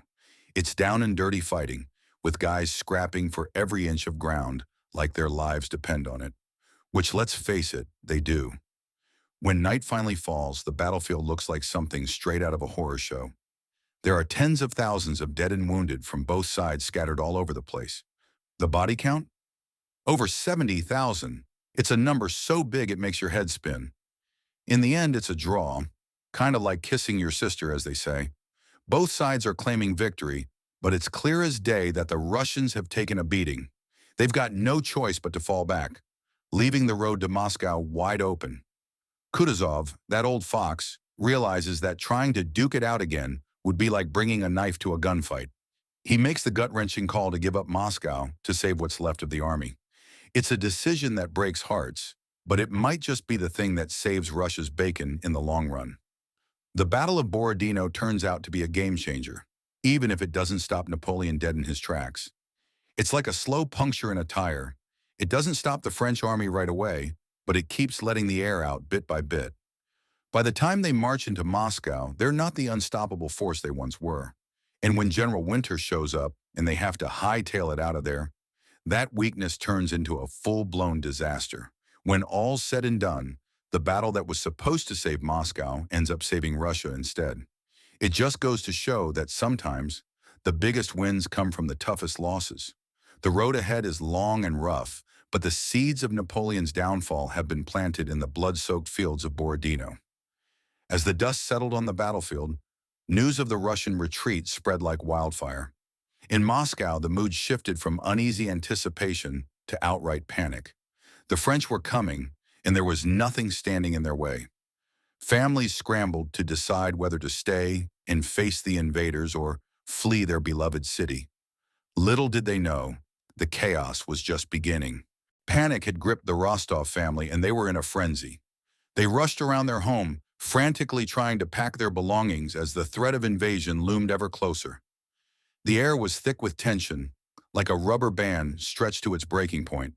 It's down and dirty fighting, with guys scrapping for every inch of ground like their lives depend on it. Which, let's face it, they do. When night finally falls, the battlefield looks like something straight out of a horror show. There are tens of thousands of dead and wounded from both sides scattered all over the place. The body count? Over 70,000. It's a number so big it makes your head spin. In the end, it's a draw, kind of like kissing your sister, as they say. Both sides are claiming victory, but it's clear as day that the Russians have taken a beating. They've got no choice but to fall back, leaving the road to Moscow wide open. Kutuzov, that old fox, realizes that trying to duke it out again would be like bringing a knife to a gunfight. He makes the gut-wrenching call to give up Moscow to save what's left of the army. It's a decision that breaks hearts, but it might just be the thing that saves Russia's bacon in the long run. The Battle of Borodino turns out to be a game-changer, even if it doesn't stop Napoleon dead in his tracks. It's like a slow puncture in a tire. It doesn't stop the French army right away, but it keeps letting the air out bit by bit. By the time they march into Moscow, they're not the unstoppable force they once were. And when General Winter shows up and they have to hightail it out of there, that weakness turns into a full-blown disaster. When all's said and done, the battle that was supposed to save Moscow ends up saving Russia instead. It just goes to show that sometimes the biggest wins come from the toughest losses. The road ahead is long and rough, but the seeds of Napoleon's downfall have been planted in the blood-soaked fields of Borodino. As the dust settled on the battlefield, news of the Russian retreat spread like wildfire. In Moscow, the mood shifted from uneasy anticipation to outright panic. The French were coming, and there was nothing standing in their way. Families scrambled to decide whether to stay and face the invaders or flee their beloved city. Little did they know, the chaos was just beginning. Panic had gripped the Rostov family, and they were in a frenzy. They rushed around their home, frantically trying to pack their belongings as the threat of invasion loomed ever closer. The air was thick with tension, like a rubber band stretched to its breaking point.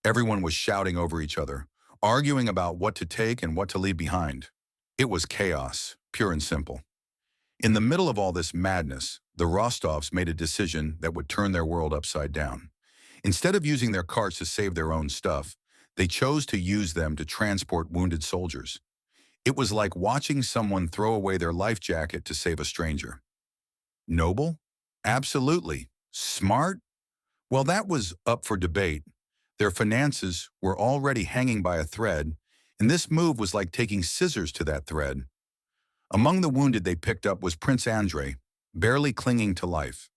Everyone was shouting over each other, arguing about what to take and what to leave behind. It was chaos, pure and simple. In the middle of all this madness, the Rostovs made a decision that would turn their world upside down. Instead of using their carts to save their own stuff, they chose to use them to transport wounded soldiers. It was like watching someone throw away their life jacket to save a stranger. Noble? Absolutely. Smart? Well, that was up for debate. Their finances were already hanging by a thread, and this move was like taking scissors to that thread. Among the wounded they picked up was Prince Andrei, barely clinging to life.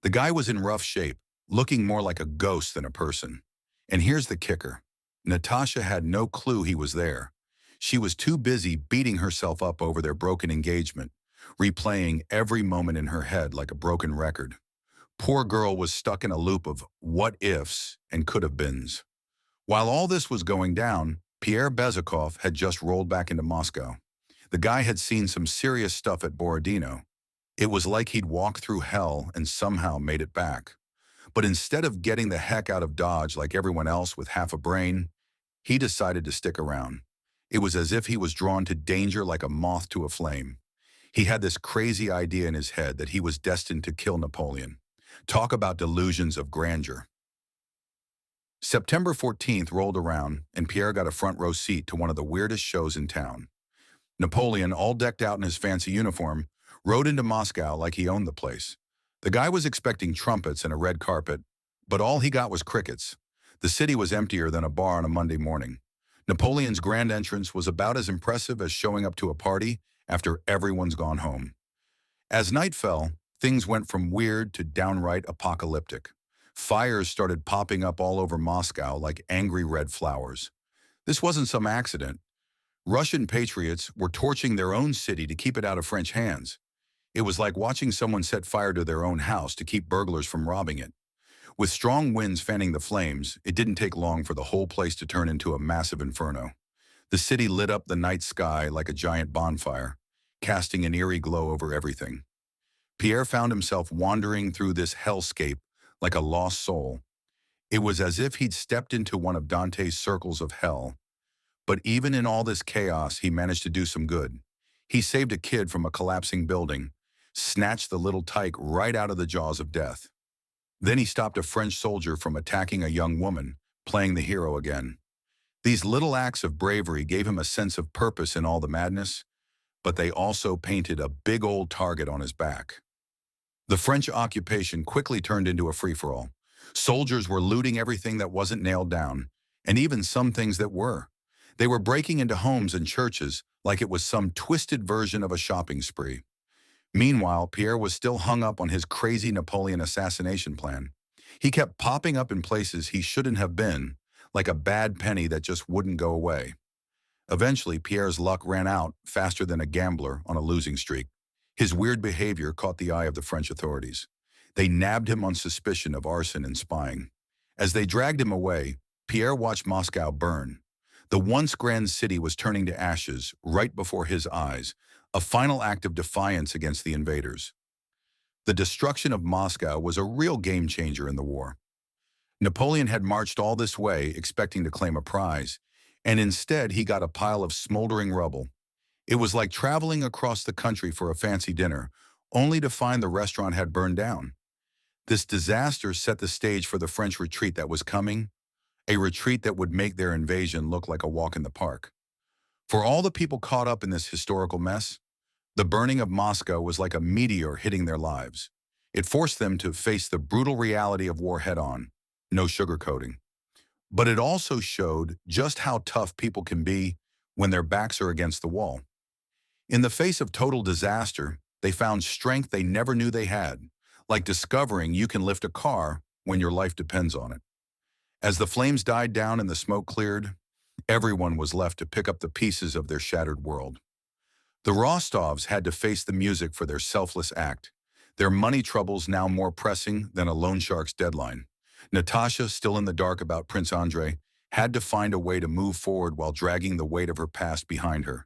The guy was in rough shape, looking more like a ghost than a person. And here's the kicker. Natasha had no clue he was there. She was too busy beating herself up over their broken engagement, replaying every moment in her head like a broken record. Poor girl was stuck in a loop of what-ifs and could-have-beens. While all this was going down, Pierre Bezukhov had just rolled back into Moscow. The guy had seen some serious stuff at Borodino. It was like he'd walked through hell and somehow made it back. But instead of getting the heck out of Dodge like everyone else with half a brain, he decided to stick around. It was as if he was drawn to danger like a moth to a flame. He had this crazy idea in his head that he was destined to kill Napoleon. Talk about delusions of grandeur. September 14th rolled around, and Pierre got a front row seat to one of the weirdest shows in town. Napoleon, all decked out in his fancy uniform, rode into Moscow like he owned the place. The guy was expecting trumpets and a red carpet, but all he got was crickets. The city was emptier than a bar on a Monday morning. Napoleon's grand entrance was about as impressive as showing up to a party after everyone's gone home. As night fell, things went from weird to downright apocalyptic. Fires started popping up all over Moscow like angry red flowers. This wasn't some accident. Russian patriots were torching their own city to keep it out of French hands. It was like watching someone set fire to their own house to keep burglars from robbing it. With strong winds fanning the flames, it didn't take long for the whole place to turn into a massive inferno. The city lit up the night sky like a giant bonfire, casting an eerie glow over everything. Pierre found himself wandering through this hellscape like a lost soul. It was as if he'd stepped into one of Dante's circles of hell. But even in all this chaos, he managed to do some good. He saved a kid from a collapsing building, snatched the little tyke right out of the jaws of death. Then he stopped a French soldier from attacking a young woman, playing the hero again. These little acts of bravery gave him a sense of purpose in all the madness, but they also painted a big old target on his back. The French occupation quickly turned into a free-for-all. Soldiers were looting everything that wasn't nailed down, and even some things that were. They were breaking into homes and churches like it was some twisted version of a shopping spree. Meanwhile, Pierre was still hung up on his crazy Napoleon assassination plan. He kept popping up in places he shouldn't have been, like a bad penny that just wouldn't go away. Eventually, Pierre's luck ran out faster than a gambler on a losing streak. His weird behavior caught the eye of the French authorities. They nabbed him on suspicion of arson and spying. As they dragged him away, Pierre watched Moscow burn. The once grand city was turning to ashes right before his eyes, a final act of defiance against the invaders. The destruction of Moscow was a real game changer in the war. Napoleon had marched all this way expecting to claim a prize, and instead he got a pile of smoldering rubble. It was like traveling across the country for a fancy dinner, only to find the restaurant had burned down. This disaster set the stage for the French retreat that was coming, a retreat that would make their invasion look like a walk in the park. For all the people caught up in this historical mess, the burning of Moscow was like a meteor hitting their lives. It forced them to face the brutal reality of war head-on, no sugarcoating. But it also showed just how tough people can be when their backs are against the wall. In the face of total disaster, they found strength they never knew they had, like discovering you can lift a car when your life depends on it. As the flames died down and the smoke cleared, everyone was left to pick up the pieces of their shattered world. The Rostovs had to face the music for their selfless act, their money troubles now more pressing than a loan shark's deadline. Natasha, still in the dark about Prince Andrei, had to find a way to move forward while dragging the weight of her past behind her.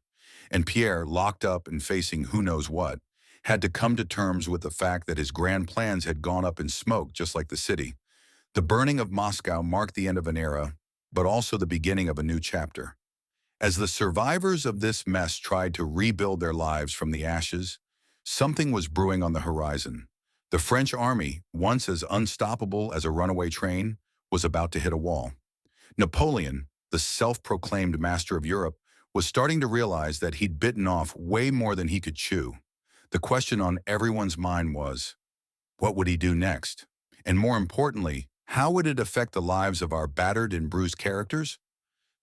And Pierre, locked up and facing who knows what, had to come to terms with the fact that his grand plans had gone up in smoke just like the city. The burning of Moscow marked the end of an era, but also the beginning of a new chapter. As the survivors of this mess tried to rebuild their lives from the ashes, something was brewing on the horizon. The French army, once as unstoppable as a runaway train, was about to hit a wall. Napoleon, the self-proclaimed master of Europe, was starting to realize that he'd bitten off way more than he could chew. The question on everyone's mind was, what would he do next? And more importantly, how would it affect the lives of our battered and bruised characters?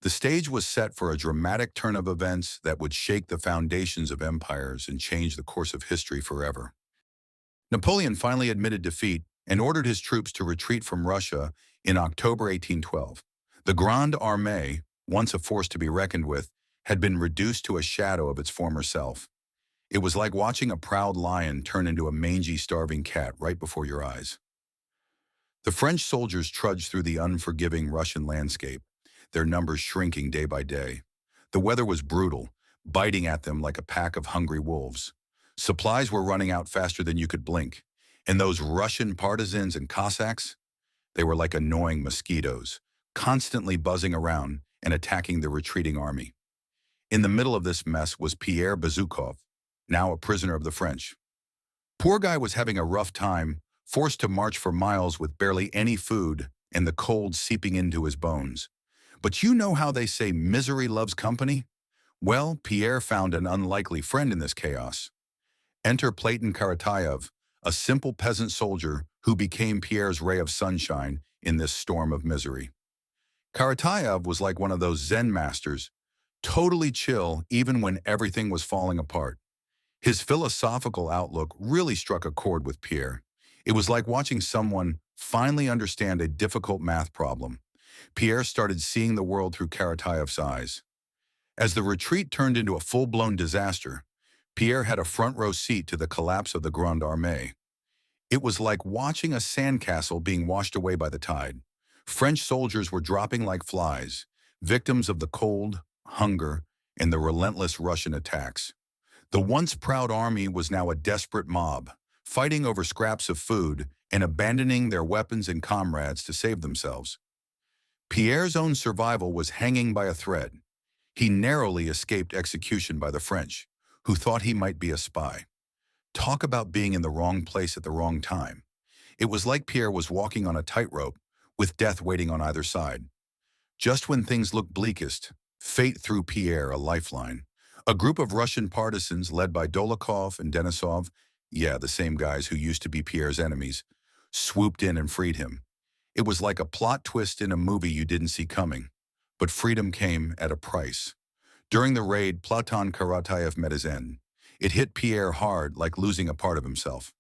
The stage was set for a dramatic turn of events that would shake the foundations of empires and change the course of history forever. Napoleon finally admitted defeat and ordered his troops to retreat from Russia in October 1812. The Grande Armée, once a force to be reckoned with, had been reduced to a shadow of its former self. It was like watching a proud lion turn into a mangy, starving cat right before your eyes. The French soldiers trudged through the unforgiving Russian landscape, their numbers shrinking day by day. The weather was brutal, biting at them like a pack of hungry wolves. Supplies were running out faster than you could blink, and those Russian partisans and Cossacks, they were like annoying mosquitoes, constantly buzzing around and attacking the retreating army. In the middle of this mess was Pierre Bezukhov, now a prisoner of the French. Poor guy was having a rough time, forced to march for miles with barely any food and the cold seeping into his bones. But you know how they say misery loves company? Well, Pierre found an unlikely friend in this chaos. Enter Platon Karatayev, a simple peasant soldier who became Pierre's ray of sunshine in this storm of misery. Karatayev was like one of those Zen masters, totally chill even when everything was falling apart. His philosophical outlook really struck a chord with Pierre. It was like watching someone finally understand a difficult math problem. Pierre started seeing the world through Karatayev's eyes. As the retreat turned into a full-blown disaster, Pierre had a front-row seat to the collapse of the Grande Armée. It was like watching a sandcastle being washed away by the tide. French soldiers were dropping like flies, victims of the cold, hunger, and the relentless Russian attacks. The once proud army was now a desperate mob, fighting over scraps of food and abandoning their weapons and comrades to save themselves. Pierre's own survival was hanging by a thread. He narrowly escaped execution by the French, who thought he might be a spy. Talk about being in the wrong place at the wrong time. It was like Pierre was walking on a tightrope, with death waiting on either side. Just when things looked bleakest, fate threw Pierre a lifeline. A group of Russian partisans led by Dolokhov and Denisov, yeah, the same guys who used to be Pierre's enemies, swooped in and freed him. It was like a plot twist in a movie you didn't see coming. But freedom came at a price. During the raid, Platon Karatayev met his end. It hit Pierre hard, like losing a part of himself.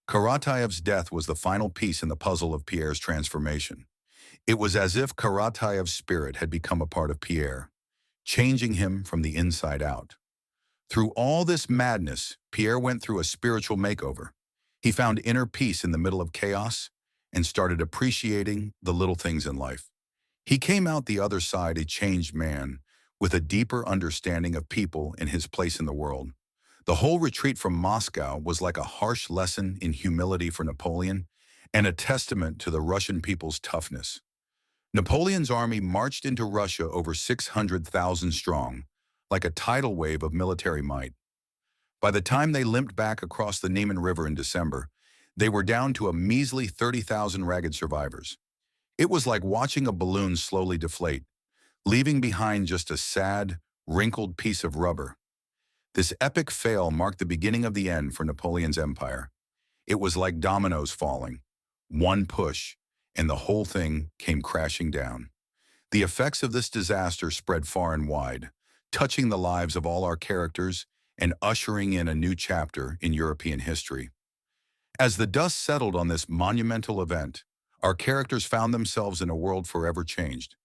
Karatayev's death was the final piece in the puzzle of Pierre's transformation. It was as if Karatayev's spirit had become a part of Pierre, changing him from the inside out. Through all this madness, Pierre went through a spiritual makeover. He found inner peace in the middle of chaos and started appreciating the little things in life. He came out the other side a changed man, with a deeper understanding of people and his place in the world. The whole retreat from Moscow was like a harsh lesson in humility for Napoleon and a testament to the Russian people's toughness. Napoleon's army marched into Russia over 600,000 strong, like a tidal wave of military might. By the time they limped back across the Niemen River in December, they were down to a measly 30,000 ragged survivors. It was like watching a balloon slowly deflate, leaving behind just a sad, wrinkled piece of rubber. This epic fail marked the beginning of the end for Napoleon's empire. It was like dominoes falling. One push, and the whole thing came crashing down. The effects of this disaster spread far and wide, touching the lives of all our characters and ushering in a new chapter in European history. As the dust settled on this monumental event, our characters found themselves in a world forever changed.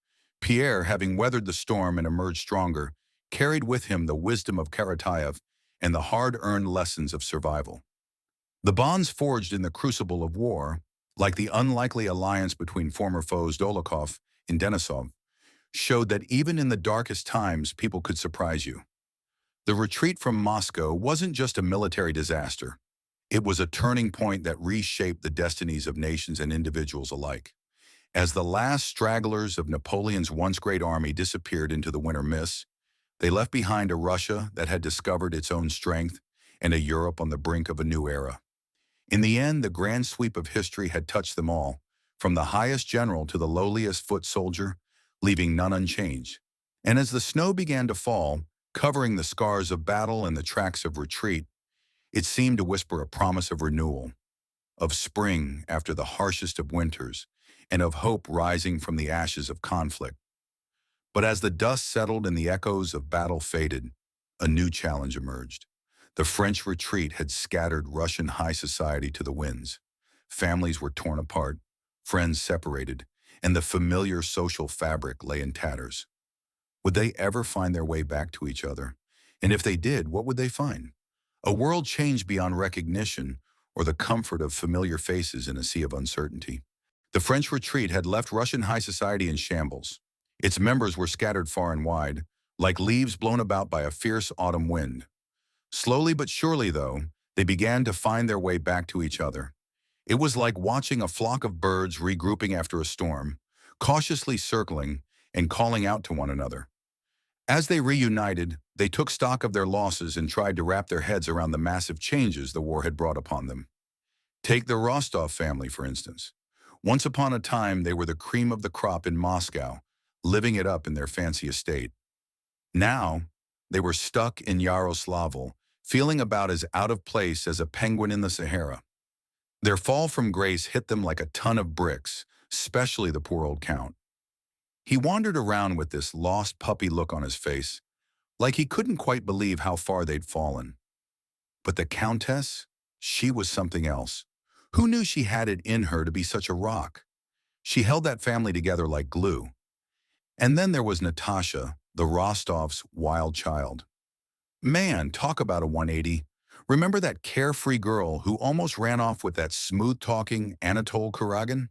Pierre, having weathered the storm and emerged stronger, carried with him the wisdom of Karatayev and the hard-earned lessons of survival. The bonds forged in the crucible of war, like the unlikely alliance between former foes Dolokhov and Denisov, showed that even in the darkest times, people could surprise you. The retreat from Moscow wasn't just a military disaster. It was a turning point that reshaped the destinies of nations and individuals alike. As the last stragglers of Napoleon's once great army disappeared into the winter mists, they left behind a Russia that had discovered its own strength and a Europe on the brink of a new era. In the end, the grand sweep of history had touched them all, from the highest general to the lowliest foot soldier, leaving none unchanged. And as the snow began to fall, covering the scars of battle and the tracks of retreat, it seemed to whisper a promise of renewal, of spring after the harshest of winters, and of hope rising from the ashes of conflict. But as the dust settled and the echoes of battle faded, a new challenge emerged. The French retreat had scattered Russian high society to the winds. Families were torn apart, friends separated, and the familiar social fabric lay in tatters. Would they ever find their way back to each other? And if they did, what would they find? A world changed beyond recognition or the comfort of familiar faces in a sea of uncertainty. The French retreat had left Russian high society in shambles. Its members were scattered far and wide, like leaves blown about by a fierce autumn wind. Slowly but surely, though, they began to find their way back to each other. It was like watching a flock of birds regrouping after a storm, cautiously circling and calling out to one another. As they reunited, they took stock of their losses and tried to wrap their heads around the massive changes the war had brought upon them. Take the Rostov family, for instance. Once upon a time, they were the cream of the crop in Moscow, living it up in their fancy estate. Now, they were stuck in Yaroslavl, feeling about as out of place as a penguin in the Sahara. Their fall from grace hit them like a ton of bricks, especially the poor old count. He wandered around with this lost puppy look on his face, like he couldn't quite believe how far they'd fallen. But the Countess, she was something else. Who knew she had it in her to be such a rock? She held that family together like glue. And then there was Natasha, the Rostovs' wild child. Man, talk about a 180. Remember that carefree girl who almost ran off with that smooth-talking Anatole Kuragan?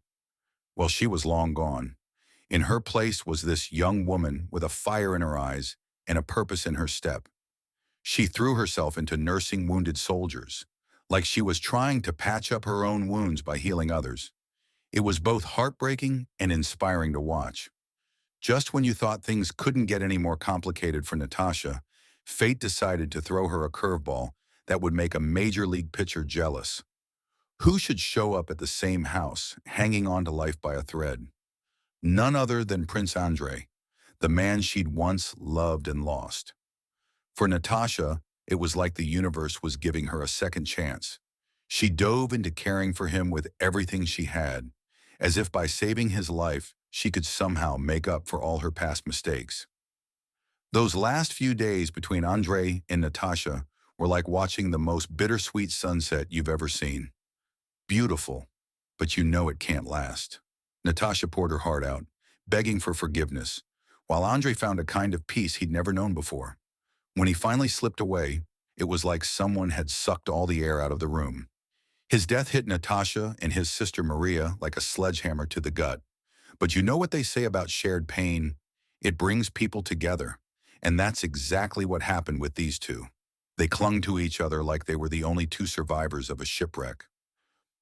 Well, she was long gone. In her place was this young woman with a fire in her eyes and a purpose in her step. She threw herself into nursing wounded soldiers, like she was trying to patch up her own wounds by healing others. It was both heartbreaking and inspiring to watch. Just when you thought things couldn't get any more complicated for Natasha, fate decided to throw her a curveball that would make a major league pitcher jealous. Who should show up at the same house, hanging on to life by a thread? None other than Prince Andrei, the man she'd once loved and lost. For Natasha, it was like the universe was giving her a second chance. She dove into caring for him with everything she had, as if by saving his life, she could somehow make up for all her past mistakes. Those last few days between Andrei and Natasha were like watching the most bittersweet sunset you've ever seen. Beautiful, but you know it can't last. Natasha poured her heart out, begging for forgiveness, while Andrei found a kind of peace he'd never known before. When he finally slipped away, it was like someone had sucked all the air out of the room. His death hit Natasha and his sister Maria like a sledgehammer to the gut. But you know what they say about shared pain? It brings people together. And that's exactly what happened with these two. They clung to each other like they were the only two survivors of a shipwreck.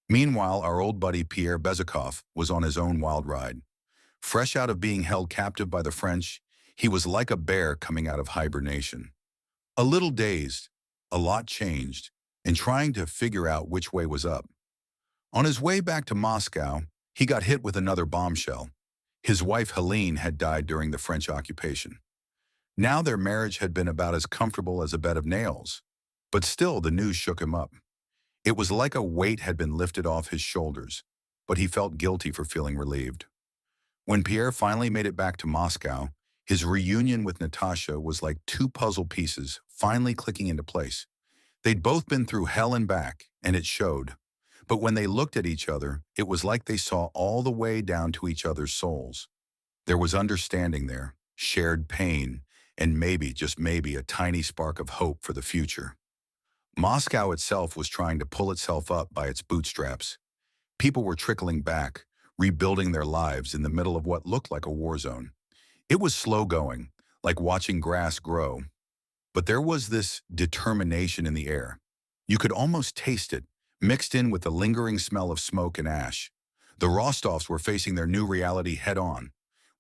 Meanwhile, our old buddy Pierre Bezikov was on his own wild ride. Fresh out of being held captive by the French, he was like a bear coming out of hibernation. A little dazed, a lot changed, and trying to figure out which way was up. On his way back to Moscow, he got hit with another bombshell. His wife Helene had died during the French occupation. Now their marriage had been about as comfortable as a bed of nails, but still the news shook him up. It was like a weight had been lifted off his shoulders, but he felt guilty for feeling relieved. When Pierre finally made it back to Moscow, his reunion with Natasha was like two puzzle pieces finally clicking into place. They'd both been through hell and back, and it showed. But when they looked at each other, it was like they saw all the way down to each other's souls. There was understanding there, shared pain, and maybe, just maybe, a tiny spark of hope for the future. Moscow itself was trying to pull itself up by its bootstraps. People were trickling back, rebuilding their lives in the middle of what looked like a war zone. It was slow going, like watching grass grow. But there was this determination in the air. You could almost taste it, mixed in with the lingering smell of smoke and ash. The Rostovs were facing their new reality head-on.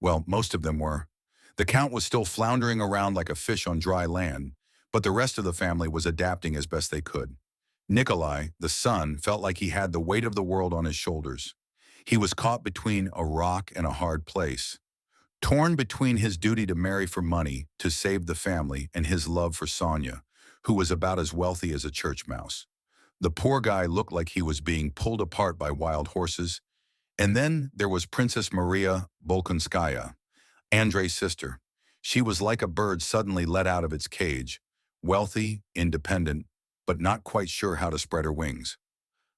Well, most of them were. The Count was still floundering around like a fish on dry land, but the rest of the family was adapting as best they could. Nikolai, the son, felt like he had the weight of the world on his shoulders. He was caught between a rock and a hard place. Torn between his duty to marry for money to save the family and his love for Sonia, who was about as wealthy as a church mouse. The poor guy looked like he was being pulled apart by wild horses. And then there was Princess Maria Bolkonskaya, Andrei's sister. She was like a bird suddenly let out of its cage, wealthy, independent, but not quite sure how to spread her wings.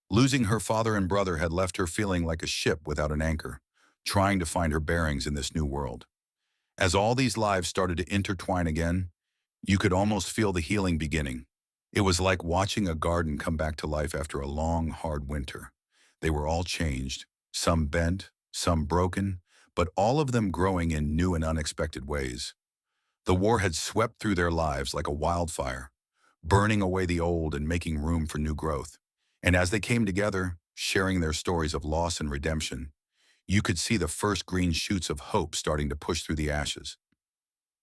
Losing her father and brother had left her feeling like a ship without an anchor, trying to find her bearings in this new world. As all these lives started to intertwine again, you could almost feel the healing beginning. It was like watching a garden come back to life after a long, hard winter. They were all changed, some bent, some broken, but all of them growing in new and unexpected ways. The war had swept through their lives like a wildfire, burning away the old and making room for new growth. And as they came together, sharing their stories of loss and redemption, you could see the first green shoots of hope starting to push through the ashes.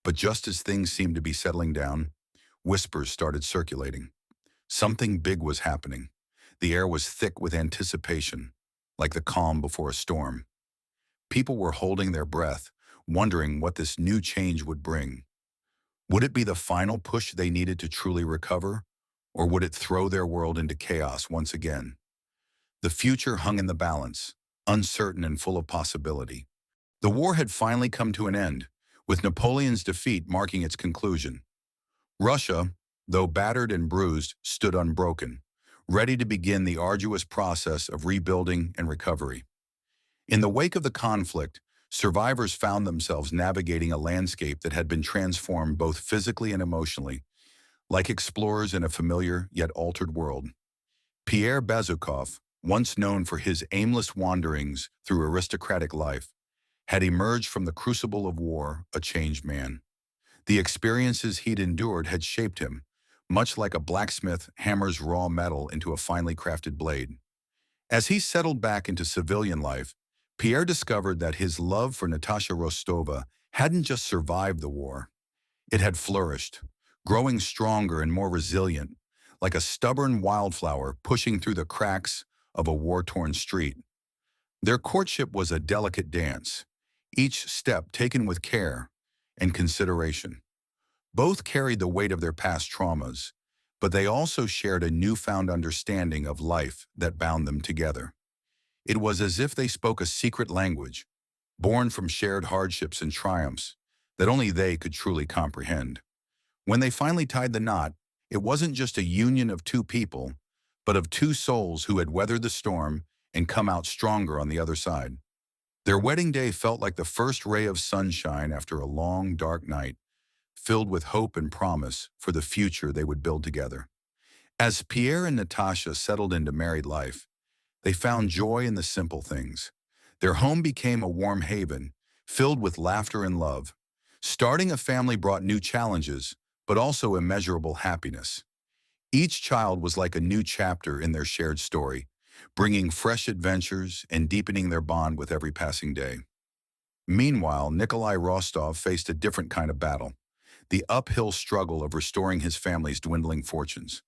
But just as things seemed to be settling down, whispers started circulating. Something big was happening. The air was thick with anticipation, like the calm before a storm. People were holding their breath, wondering what this new change would bring. Would it be the final push they needed to truly recover, or would it throw their world into chaos once again? The future hung in the balance, uncertain and full of possibility. The war had finally come to an end, with Napoleon's defeat marking its conclusion. Russia, though battered and bruised, stood unbroken, ready to begin the arduous process of rebuilding and recovery. In the wake of the conflict, survivors found themselves navigating a landscape that had been transformed both physically and emotionally. like explorers in a familiar yet altered world. Pierre Bezukhov, once known for his aimless wanderings through aristocratic life, had emerged from the crucible of war a changed man. The experiences he'd endured had shaped him, much like a blacksmith hammers raw metal into a finely crafted blade. As he settled back into civilian life, Pierre discovered that his love for Natasha Rostova hadn't just survived the war. It had flourished, growing stronger and more resilient, like a stubborn wildflower pushing through the cracks of a war-torn street. Their courtship was a delicate dance, each step taken with care and consideration. Both carried the weight of their past traumas, but they also shared a newfound understanding of life that bound them together. It was as if they spoke a secret language, born from shared hardships and triumphs that only they could truly comprehend. When they finally tied the knot, it wasn't just a union of two people, but of two souls who had weathered the storm and come out stronger on the other side. Their wedding day felt like the first ray of sunshine after a long, dark night, filled with hope and promise for the future they would build together. As Pierre and Natasha settled into married life, they found joy in the simple things. Their home became a warm haven, filled with laughter and love. Starting a family brought new challenges, but also immeasurable happiness. Each child was like a new chapter in their shared story, bringing fresh adventures and deepening their bond with every passing day. Meanwhile, Nikolai Rostov faced a different kind of battle, the uphill struggle of restoring his family's dwindling fortunes.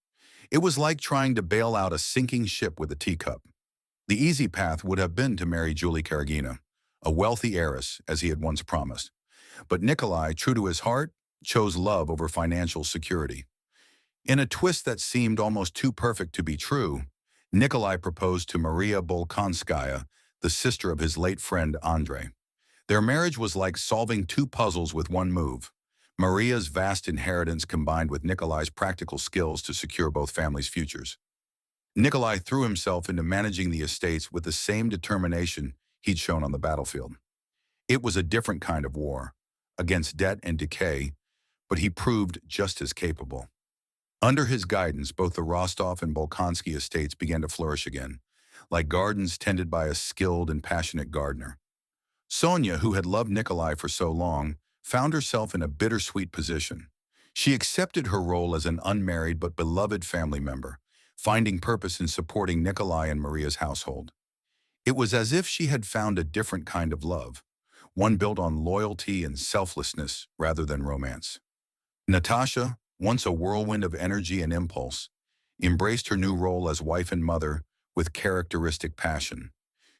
It was like trying to bail out a sinking ship with a teacup. The easy path would have been to marry Julie Karagina, a wealthy heiress, as he had once promised. But Nikolai, true to his heart, chose love over financial security. In a twist that seemed almost too perfect to be true, Nikolai proposed to Maria Bolkonskaya, the sister of his late friend Andrei. Their marriage was like solving two puzzles with one move. Maria's vast inheritance combined with Nikolai's practical skills to secure both families' futures. Nikolai threw himself into managing the estates with the same determination he'd shown on the battlefield. It was a different kind of war, against debt and decay, but he proved just as capable. Under his guidance, both the Rostov and Bolkonsky estates began to flourish again, like gardens tended by a skilled and passionate gardener. Sonia, who had loved Nikolai for so long, found herself in a bittersweet position. She accepted her role as an unmarried but beloved family member, finding purpose in supporting Nikolai and Maria's household. It was as if she had found a different kind of love, one built on loyalty and selflessness rather than romance. Natasha, once a whirlwind of energy and impulse, embraced her new role as wife and mother with characteristic passion.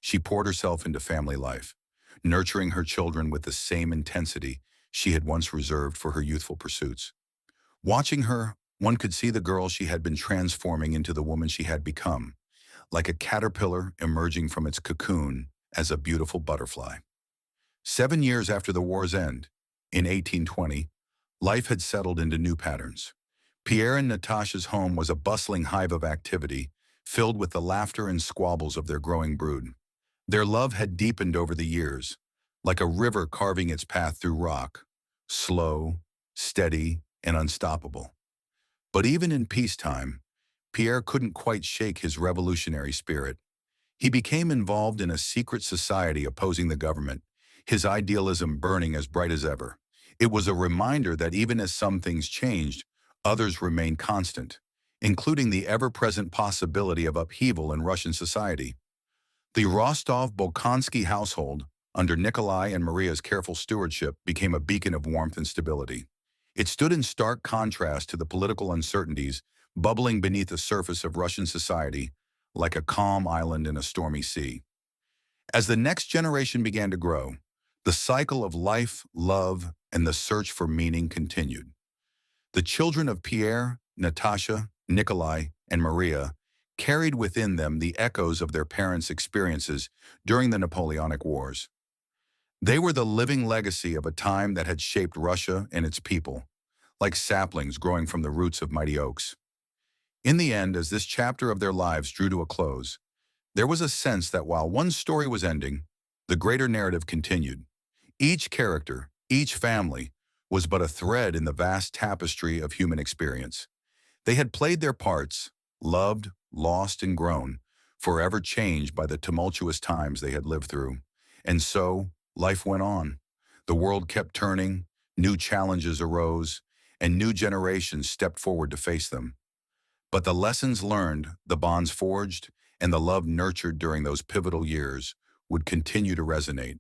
She poured herself into family life, nurturing her children with the same intensity she had once reserved for her youthful pursuits. Watching her, one could see the girl she had been transforming into the woman she had become, like a caterpillar emerging from its cocoon as a beautiful butterfly. 7 years after the war's end, in 1820, life had settled into new patterns. Pierre and Natasha's home was a bustling hive of activity, filled with the laughter and squabbles of their growing brood. Their love had deepened over the years, like a river carving its path through rock, slow, steady, and unstoppable. But even in peacetime, Pierre couldn't quite shake his revolutionary spirit. He became involved in a secret society opposing the government, his idealism burning as bright as ever. It was a reminder that even as some things changed, others remained constant, including the ever-present possibility of upheaval in Russian society. The Rostov-Bolkonsky household, under Nikolai and Maria's careful stewardship, became a beacon of warmth and stability. It stood in stark contrast to the political uncertainties bubbling beneath the surface of Russian society, like a calm island in a stormy sea. As the next generation began to grow, the cycle of life, love, and the search for meaning continued. The children of Pierre, Natasha, Nikolai, and Maria carried within them the echoes of their parents' experiences during the Napoleonic Wars. They were the living legacy of a time that had shaped Russia and its people, like saplings growing from the roots of mighty oaks. In the end, as this chapter of their lives drew to a close, there was a sense that while one story was ending, the greater narrative continued. Each character, each family, was but a thread in the vast tapestry of human experience. They had played their parts, loved, lost, and grown, forever changed by the tumultuous times they had lived through. And so, life went on. The world kept turning, new challenges arose, and new generations stepped forward to face them. But the lessons learned, the bonds forged, and the love nurtured during those pivotal years would continue to resonate,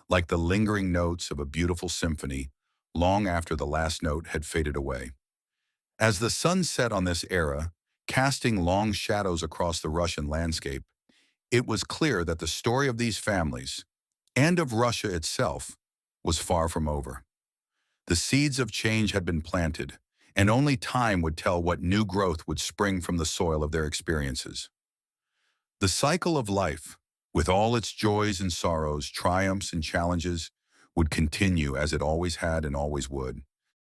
like the lingering notes of a beautiful symphony, long after the last note had faded away. As the sun set on this era, casting long shadows across the Russian landscape, it was clear that the story of these families, and of Russia itself, was far from over. The seeds of change had been planted, and only time would tell what new growth would spring from the soil of their experiences. The cycle of life, with all its joys and sorrows, triumphs and challenges, would continue as it always had and always would.